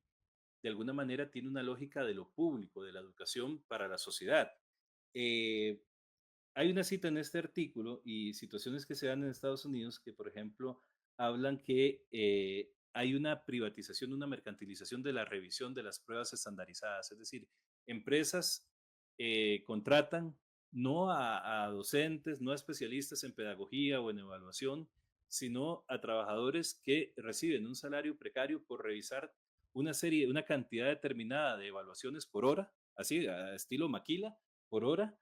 de alguna manera tiene una lógica de lo público, de la educación para la sociedad. Eh, Hay una cita en este artículo y situaciones que se dan en Estados Unidos que, por ejemplo, hablan que hay una privatización, una mercantilización de la revisión de las pruebas estandarizadas, es decir, empresas contratan no a docentes, no a especialistas en pedagogía o en evaluación, sino a trabajadores que reciben un salario precario por revisar una cantidad determinada de evaluaciones por hora, así, a estilo maquila, por hora,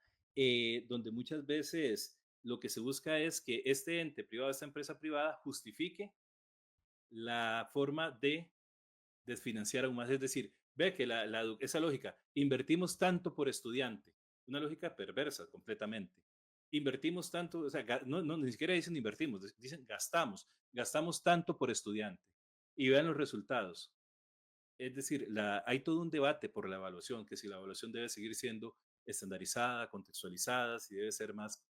donde muchas veces lo que se busca es que este ente privado, esta empresa privada, justifique la forma de desfinanciar aún más. Es decir, ve que esa lógica, invertimos tanto por estudiante, una lógica perversa completamente. invertimos tanto, o sea, no, no, ni siquiera dicen invertimos, dicen gastamos tanto por estudiante y vean los resultados. Es decir, hay todo un debate por la evaluación, que si la evaluación debe seguir siendo estandarizada, contextualizada, si debe ser más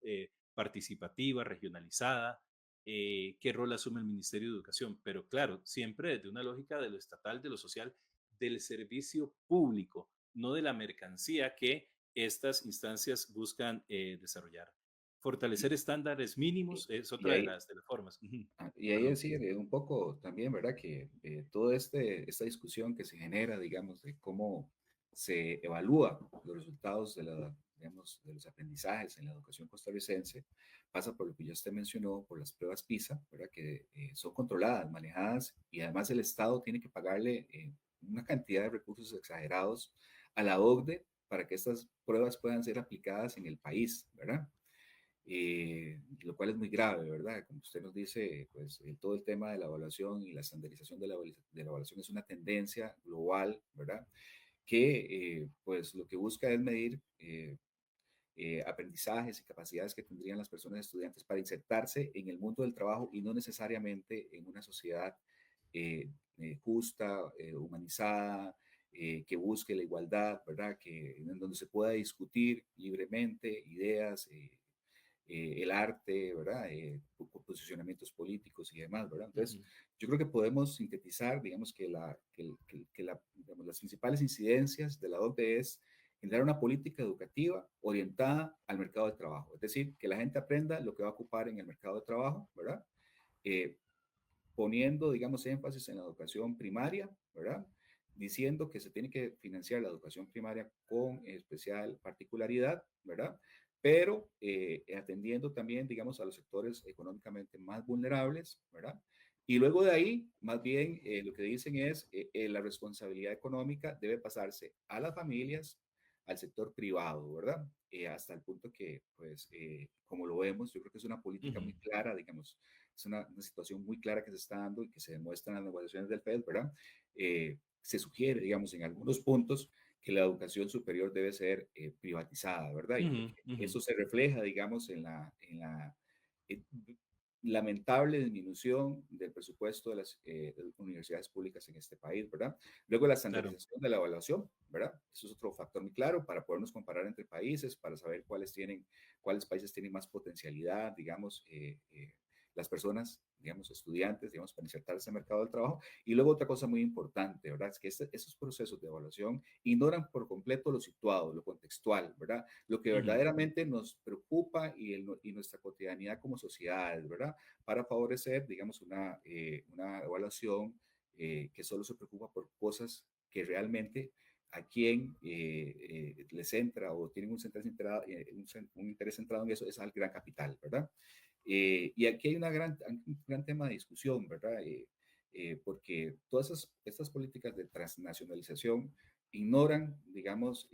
participativa, regionalizada, qué rol asume el Ministerio de Educación. Pero claro, siempre desde una lógica de lo estatal, de lo social, del servicio público, no de la mercancía que estas instancias buscan desarrollar. Y, Fortalecer estándares y- mínimos es y otra ahí, de las formas. Ujú. y ahí Perdón. decir un poco también, ¿verdad? Que toda esta discusión que se genera, digamos, de cómo se evalúa los resultados de digamos, de los aprendizajes en la educación costarricense, pasa por lo que ya usted mencionó, por las pruebas PISA, ¿verdad? Que son controladas, manejadas, y además el Estado tiene que pagarle una cantidad de recursos exagerados a la OCDE para que estas pruebas puedan ser aplicadas en el país, ¿verdad? Lo cual es muy grave, ¿verdad? Como usted nos dice, pues todo el tema de la evaluación y la estandarización de la evaluación es una tendencia global, ¿verdad? Que pues lo que busca es medir aprendizajes y capacidades que tendrían las personas estudiantes para insertarse en el mundo del trabajo y no necesariamente en una sociedad justa, humanizada, que busque la igualdad, ¿verdad? Que, en donde se pueda discutir libremente ideas, el arte, ¿verdad? Posicionamientos políticos y demás, ¿verdad? Entonces, Ujú, yo creo que podemos sintetizar, digamos, digamos, las principales incidencias de la OCDE es generar una política educativa orientada al mercado de trabajo, es decir, que la gente aprenda lo que va a ocupar en el mercado de trabajo, ¿verdad? Eh, Poniendo, digamos, énfasis en la educación primaria, ¿verdad? Diciendo que se tiene que financiar la educación primaria con especial particularidad, ¿verdad? Pero atendiendo también, digamos, a los sectores económicamente más vulnerables, ¿verdad? Y luego de ahí, más bien, lo que dicen es la responsabilidad económica debe pasarse a las familias, al sector privado, ¿verdad? Hasta el punto que, pues, como lo vemos, yo creo que es una política ujú, muy clara, digamos, es una situación muy clara que se está dando y que se demuestra en las negociaciones del FED, ¿verdad? Se sugiere, digamos, en algunos puntos que la educación superior debe ser privatizada, ¿verdad? Y ujú, ujú. eso se refleja, digamos, en la eh, lamentable disminución del presupuesto de las universidades públicas en este país, ¿verdad? Luego la Claro. estandarización de la evaluación, ¿verdad? Eso es otro factor muy claro para podernos comparar entre países, para saber cuáles países tienen más potencialidad, digamos, las personas, digamos, estudiantes, digamos, para insertarse en el mercado del trabajo. Y luego otra cosa muy importante, ¿verdad? Es que esos procesos de evaluación ignoran por completo lo situado, lo contextual, ¿verdad? Lo que Ujú, verdaderamente nos preocupa y nuestra cotidianidad como sociedades, ¿verdad? Para favorecer, digamos, una evaluación que solo se preocupa por cosas que realmente a quien les entra o tienen un interés centrado en eso es al gran capital, ¿verdad? Y aquí hay un gran tema de discusión, ¿verdad? Porque todas estas políticas de transnacionalización ignoran, digamos,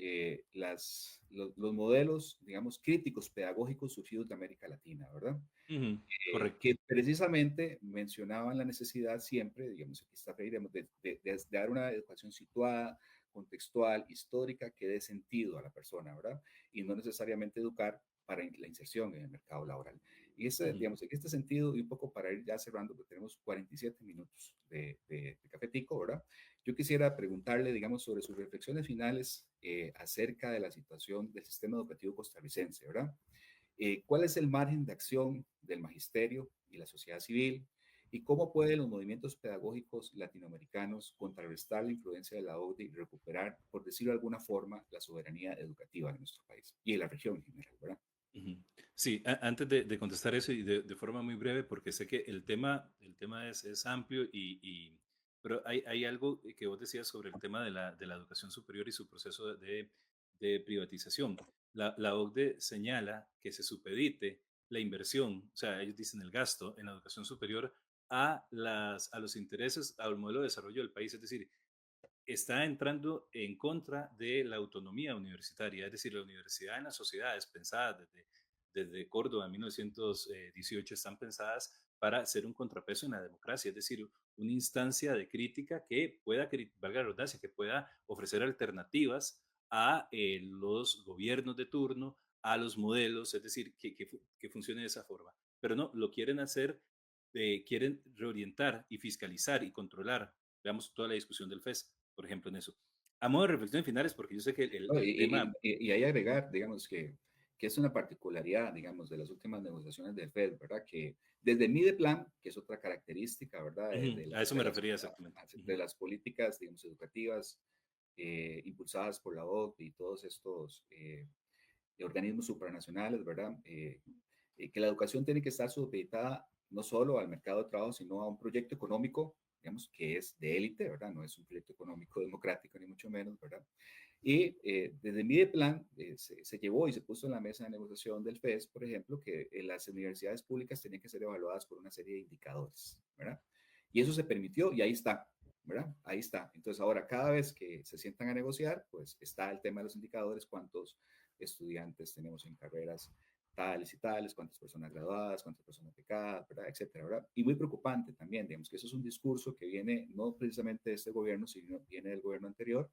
los modelos, digamos, críticos pedagógicos surgidos de América Latina, ¿verdad? ujú. Correcto. Que precisamente mencionaban la necesidad siempre, digamos, aquí está Freire, de dar una educación situada, contextual, histórica, que dé sentido a la persona, ¿verdad? Y no necesariamente educar para la inserción en el mercado laboral. Y Ujú. digamos, en este sentido, y un poco para ir ya cerrando, porque tenemos 47 minutos de cafetico, ¿verdad? Yo quisiera preguntarle, digamos, sobre sus reflexiones finales acerca de la situación del sistema educativo costarricense, ¿verdad? ¿Cuál es el margen de acción del magisterio y la sociedad civil? ¿Y cómo pueden los movimientos pedagógicos latinoamericanos contrarrestar la influencia de la OCDE y recuperar, por decirlo de alguna forma, la soberanía educativa de nuestro país y de la región en general, ¿verdad? Ujú. Sí, antes de contestar eso y de forma muy breve, porque sé que el tema es amplio pero hay algo que vos decías sobre el tema de la educación superior y su proceso de privatización. La OCDE señala que se supedite la inversión, o sea, ellos dicen el gasto en la educación superior a los intereses, al modelo de desarrollo del país, es decir, está entrando en contra de la autonomía universitaria, es decir, la universidad en las sociedades pensadas desde Córdoba en 1918 están pensadas para ser un contrapeso en la democracia, es decir, una instancia de crítica que pueda, valga la redundancia, que pueda ofrecer alternativas a los gobiernos de turno, a los modelos, es decir, que funcione de esa forma. Pero no, lo quieren hacer, quieren reorientar y fiscalizar y controlar. Veamos toda la discusión del FES, por ejemplo, en eso. A modo de reflexión finales, porque yo sé que No, el tema... y hay agregar, digamos, que es una particularidad, digamos, de las últimas negociaciones del FED, ¿verdad? Que desde el Mideplan, que es otra característica, ¿verdad? Ujú, a eso me refería exactamente. De Ujú. las políticas, digamos, educativas impulsadas por la OCDE y todos estos organismos supranacionales, ¿verdad? Que la educación tiene que estar supeditada no solo al mercado de trabajo, sino a un proyecto económico, digamos, que es de élite, ¿verdad? No es un proyecto económico democrático, ni mucho menos, ¿verdad? Y desde mi plan se llevó y se puso en la mesa de negociación del FES, por ejemplo, que las universidades públicas tenían que ser evaluadas por una serie de indicadores, ¿verdad? Y eso se permitió y ahí está, ¿verdad? Ahí está. Entonces ahora cada vez que se sientan a negociar, pues está el tema de los indicadores, cuántos estudiantes tenemos en carreras tales y tales, cuántas personas graduadas, cuántas personas becadas, ¿verdad? Etcétera, ¿verdad? Y muy preocupante también, digamos que eso es un discurso que viene no precisamente de este gobierno, sino viene del gobierno anterior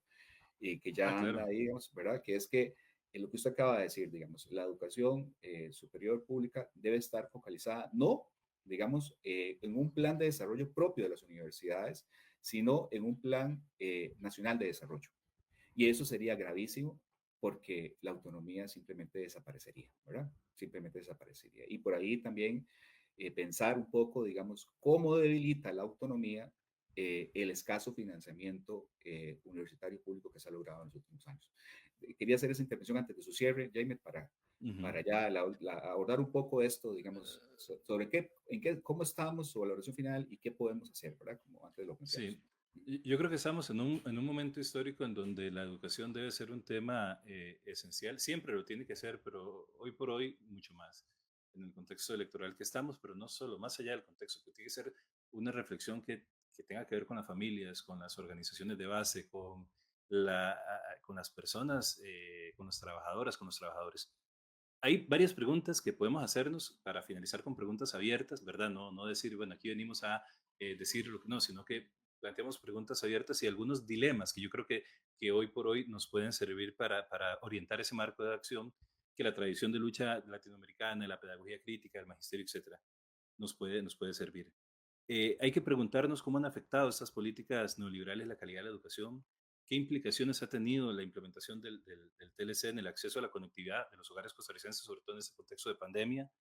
y que Ah, ya anda claro. ahí, digamos, ¿verdad? Que es que lo que usted acaba de decir, digamos, la educación superior pública debe estar focalizada no, digamos, en un plan de desarrollo propio de las universidades, sino en un plan nacional de desarrollo. Y eso sería gravísimo porque la autonomía simplemente desaparecería, ¿verdad? Simplemente desaparecería. Y por ahí también pensar un poco, digamos, cómo debilita la autonomía el escaso financiamiento universitario público que se ha logrado en los últimos años. Quería hacer esa intervención antes de su cierre, Jaime, Ujú. para ya abordar un poco esto, digamos, sobre cómo estamos, su valoración final y qué podemos hacer, ¿verdad? Como antes lo planteamos. Sí, yo creo que estamos en un momento histórico en donde la educación debe ser un tema esencial. Siempre lo tiene que ser, pero hoy por hoy mucho más en el contexto electoral que estamos, pero no solo, más allá del contexto, que tiene que ser una reflexión que tenga que ver con las familias, con las organizaciones de base, con las personas, con las trabajadoras, con los trabajadores. Hay varias preguntas que podemos hacernos para finalizar con preguntas abiertas, ¿verdad? No, no decir, bueno, aquí venimos a decir lo que no, sino que planteamos preguntas abiertas y algunos dilemas que yo creo que hoy por hoy nos pueden servir para orientar ese marco de acción que la tradición de lucha latinoamericana, la pedagogía crítica, el magisterio, etcétera, nos puede servir. Hay que preguntarnos cómo han afectado estas políticas neoliberales la calidad de la educación, qué implicaciones ha tenido la implementación del TLC en el acceso a la conectividad de los hogares costarricenses, sobre todo en este contexto de pandemia,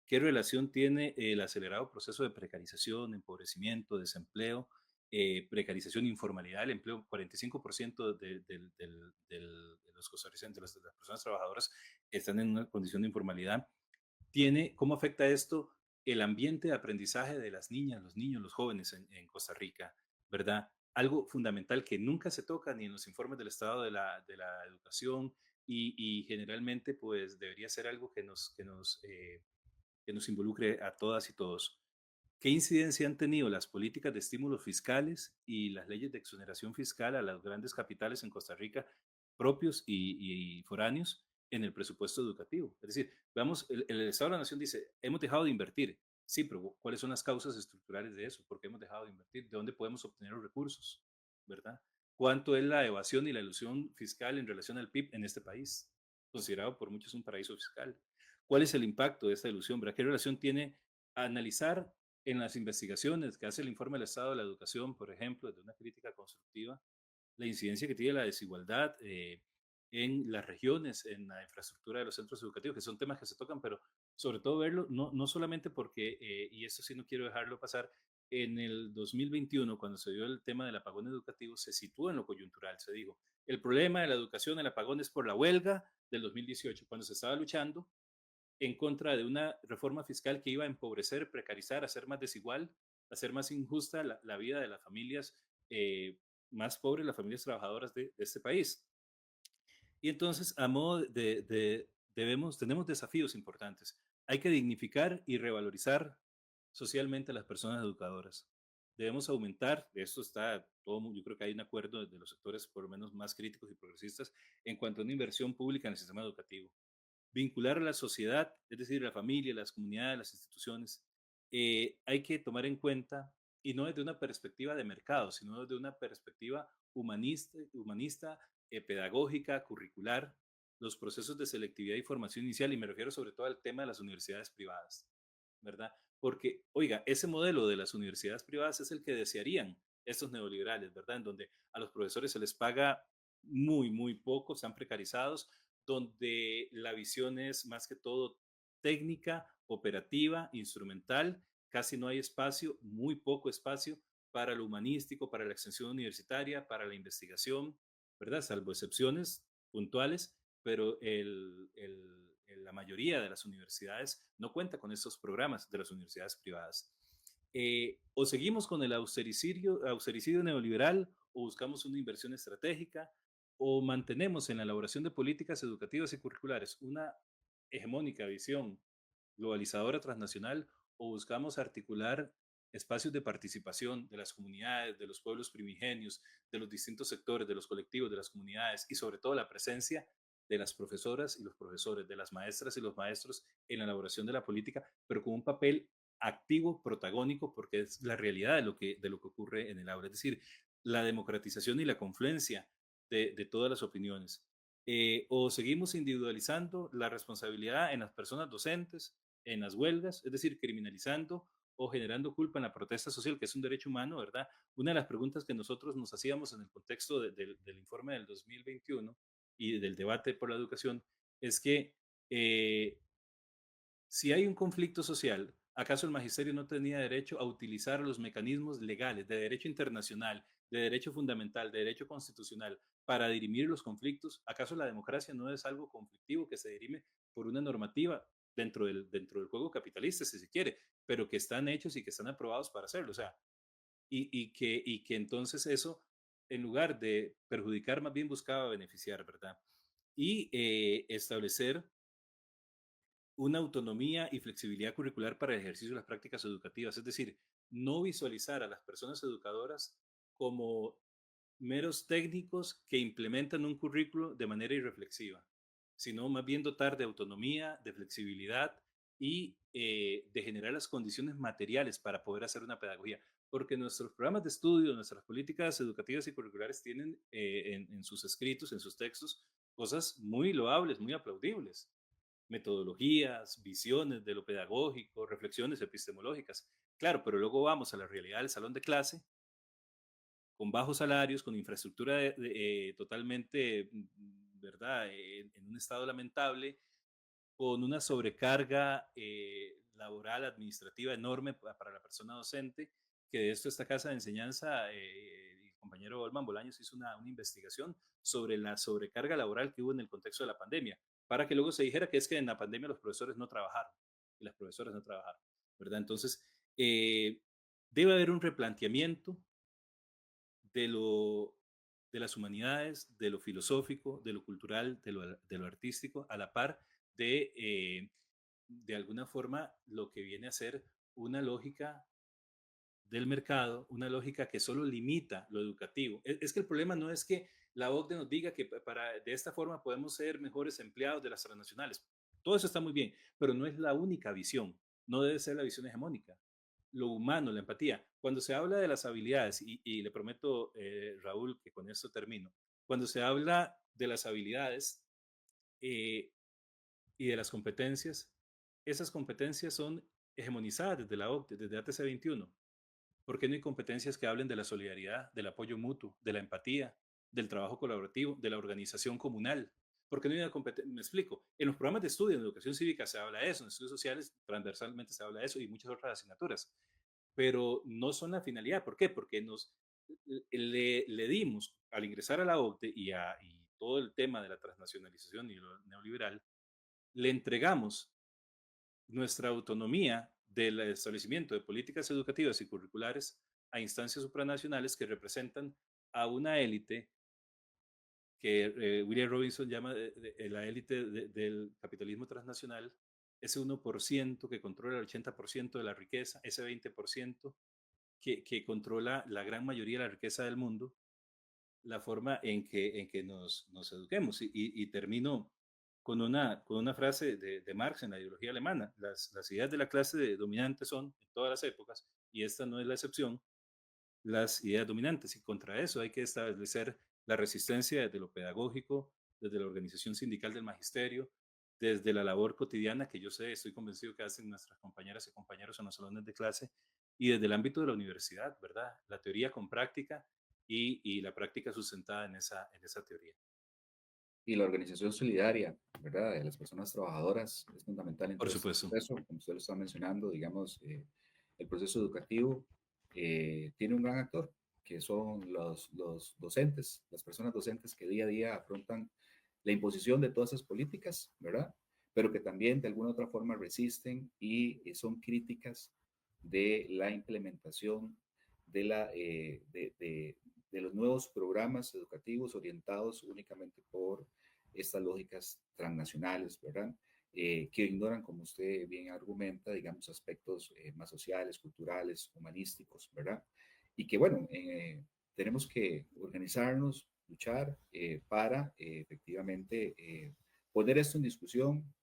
qué relación tiene el acelerado proceso de precarización, empobrecimiento, desempleo, precarización, informalidad, el empleo, 45% de los costarricenses, de las personas trabajadoras están en una condición de informalidad. ¿Cómo afecta esto el ambiente de aprendizaje de las niñas, los niños, los jóvenes en Costa Rica, ¿verdad? Algo fundamental que nunca se toca ni en los informes del estado de la educación y generalmente pues debería ser algo que nos involucre a todas y todos. ¿Qué incidencia han tenido las políticas de estímulos fiscales y las leyes de exoneración fiscal a las grandes capitales en Costa Rica, propios y foráneos, en el presupuesto educativo? Es decir, veamos, el Estado de la Nación dice, hemos dejado de invertir. Sí, pero ¿cuáles son las causas estructurales de eso? ¿Por qué hemos dejado de invertir? ¿De dónde podemos obtener los recursos? ¿Verdad? ¿Cuánto es la evasión y la ilusión fiscal en relación al PIB en este país, considerado por muchos un paraíso fiscal? ¿Cuál es el impacto de esta ilusión? ¿Verdad? ¿Qué relación tiene analizar en las investigaciones que hace el informe del Estado de la Educación, por ejemplo, desde una crítica constructiva, la incidencia que tiene la desigualdad en las regiones, en la infraestructura de los centros educativos, que son temas que se tocan, pero sobre todo verlo, no solamente porque, y esto sí no quiero dejarlo pasar, en el 2021, cuando se dio el tema del apagón educativo, se situó en lo coyuntural, se dijo, el problema de la educación, el apagón es por la huelga del 2018, cuando se estaba luchando en contra de una reforma fiscal que iba a empobrecer, precarizar, hacer más desigual, hacer más injusta la vida de las familias más pobres, las familias trabajadoras de este país. Y entonces, a modo tenemos desafíos importantes. Hay que dignificar y revalorizar socialmente a las personas educadoras. Debemos aumentar, eso está todo, yo creo que hay un acuerdo de los sectores por lo menos más críticos y progresistas en cuanto a una inversión pública en el sistema educativo. Vincular a la sociedad, es decir, la familia, las comunidades, las instituciones. Hay que tomar en cuenta, y no desde una perspectiva de mercado, sino desde una perspectiva humanista pedagógica, curricular, los procesos de selectividad y formación inicial, y me refiero sobre todo al tema de las universidades privadas, ¿verdad? Porque, oiga, ese modelo de las universidades privadas es el que desearían estos neoliberales, ¿verdad? En donde a los profesores se les paga muy, muy poco, están precarizados, donde la visión es más que todo técnica, operativa, instrumental, casi no hay espacio, muy poco espacio para lo humanístico, para la extensión universitaria, para la investigación, ¿verdad? Salvo excepciones puntuales, pero la mayoría de las universidades no cuenta con estos programas de las universidades privadas. O seguimos con el austericidio neoliberal, o buscamos una inversión estratégica, o mantenemos en la elaboración de políticas educativas y curriculares una hegemónica visión globalizadora transnacional, o buscamos articular espacios de participación de las comunidades, de los pueblos primigenios, de los distintos sectores, de los colectivos, de las comunidades, y sobre todo la presencia de las profesoras y los profesores, de las maestras y los maestros en la elaboración de la política, pero con un papel activo, protagónico, porque es la realidad de lo que ocurre en el aula, es decir, la democratización y la confluencia de todas las opiniones. O seguimos individualizando la responsabilidad en las personas docentes, en las huelgas, es decir, criminalizando o generando culpa en la protesta social, que es un derecho humano, ¿verdad? Una de las preguntas que nosotros nos hacíamos en el contexto del informe del 2021 y del debate por la educación es que eh, si hay un conflicto social, ¿acaso el magisterio no tenía derecho a utilizar los mecanismos legales de derecho internacional, de derecho fundamental, de derecho constitucional para dirimir los conflictos? ¿Acaso la democracia no es algo conflictivo que se dirime por una normativa dentro del juego capitalista, si se quiere, pero que están hechos y que están aprobados para hacerlo? O sea, y que entonces eso, en lugar de perjudicar, más bien buscaba beneficiar, ¿verdad? Y establecer una autonomía y flexibilidad curricular para el ejercicio de las prácticas educativas, es decir, no visualizar a las personas educadoras como meros técnicos que implementan un currículo de manera irreflexiva, sino más bien dotar de autonomía, de flexibilidad y de generar las condiciones materiales para poder hacer una pedagogía. Porque nuestros programas de estudio, nuestras políticas educativas y curriculares tienen en sus escritos, en sus textos, cosas muy loables, muy aplaudibles, metodologías, visiones de lo pedagógico, reflexiones epistemológicas. Claro, pero luego vamos a la realidad del salón de clase, con bajos salarios, con infraestructura totalmente, ¿verdad?, en un estado lamentable, con una sobrecarga laboral, administrativa enorme para la persona docente, que de esto esta casa de enseñanza, el compañero Olman Bolaños hizo una investigación sobre la sobrecarga laboral que hubo en el contexto de la pandemia, para que luego se dijera que es que en la pandemia los profesores no trabajaron y las profesoras no trabajaron, ¿verdad? Entonces, eh, debe haber un replanteamiento de lo de las humanidades, de lo filosófico, de lo cultural, de lo artístico, a la par de alguna forma, lo que viene a ser una lógica del mercado, una lógica que solo limita lo educativo. Es que el problema no es que la OCDE nos diga que de esta forma podemos ser mejores empleados de las transnacionales. Todo eso está muy bien, pero no es la única visión, no debe ser la visión hegemónica. Lo humano, la empatía. Cuando se habla de las habilidades, y le prometo, Raúl, que con esto termino, cuando se habla de las habilidades eh, y de las competencias, esas competencias son hegemonizadas desde la OCDE, desde ATC 21. ¿Por qué no hay competencias que hablen de la solidaridad, del apoyo mutuo, de la empatía, del trabajo colaborativo, de la organización comunal? ¿Por qué no hay una competencia? Me explico. En los programas de estudio en educación cívica se habla de eso, en estudios sociales transversalmente se habla de eso y muchas otras asignaturas, pero no son la finalidad. ¿Por qué? Porque le dimos, al ingresar a la OCDE y todo el tema de la transnacionalización y lo neoliberal, le entregamos nuestra autonomía del establecimiento de políticas educativas y curriculares a instancias supranacionales que representan a una élite que William Robinson llama la élite del capitalismo transnacional, ese 1% que controla el 80% de la riqueza, ese 20% que controla la gran mayoría de la riqueza del mundo, la forma en que nos eduquemos. Y termino con una frase de Marx en la ideología alemana. Las ideas de la clase dominante son, en todas las épocas, y esta no es la excepción, las ideas dominantes. Y contra eso hay que establecer la resistencia desde lo pedagógico, desde la organización sindical del magisterio, desde la labor cotidiana que yo sé, estoy convencido que hacen nuestras compañeras y compañeros en los salones de clase, y desde el ámbito de la universidad, ¿verdad? La teoría con práctica y la práctica sustentada en esa teoría. Y la organización solidaria, ¿verdad? De las personas trabajadoras es fundamental en Por todo este supuesto. proceso, como usted lo está mencionando, digamos, el proceso educativo tiene un gran actor, que son los docentes, las personas docentes que día a día afrontan la imposición de todas esas políticas, ¿verdad? Pero que también de alguna otra forma resisten y son críticas de la implementación de, de los nuevos programas educativos orientados únicamente por estas lógicas transnacionales, ¿verdad? Que ignoran, como usted bien argumenta, digamos, aspectos más sociales, culturales, humanísticos, ¿verdad? Y que, bueno, tenemos que organizarnos, luchar para efectivamente poner esto en discusión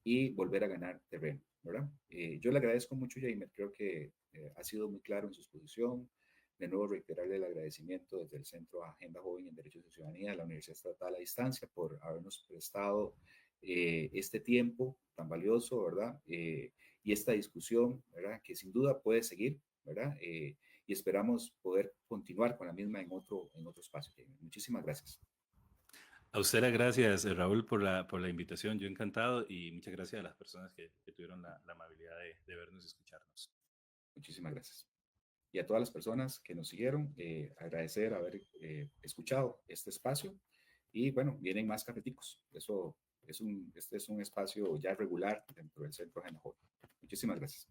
y volver a ganar terreno, ¿verdad? Yo le agradezco mucho, Jaime, creo que ha sido muy claro en su exposición. De nuevo, reiterarle el agradecimiento desde el Centro Agenda Joven en Derechos y Ciudadanía de la Universidad Estatal a Distancia por habernos prestado este tiempo tan valioso, ¿verdad? Y esta discusión, ¿verdad? Que sin duda puede seguir, ¿verdad? Y esperamos poder continuar con la misma en otro espacio. Muchísimas gracias. A usted las gracias, Raúl, por la invitación. Yo encantado y muchas gracias a las personas que tuvieron la amabilidad de vernos y escucharnos. Muchísimas gracias. Y a todas las personas que nos siguieron, agradecer haber escuchado este espacio. Y bueno, vienen más cafeticos. Eso este es un espacio ya regular dentro del Centro Agenda Joven. Muchísimas gracias.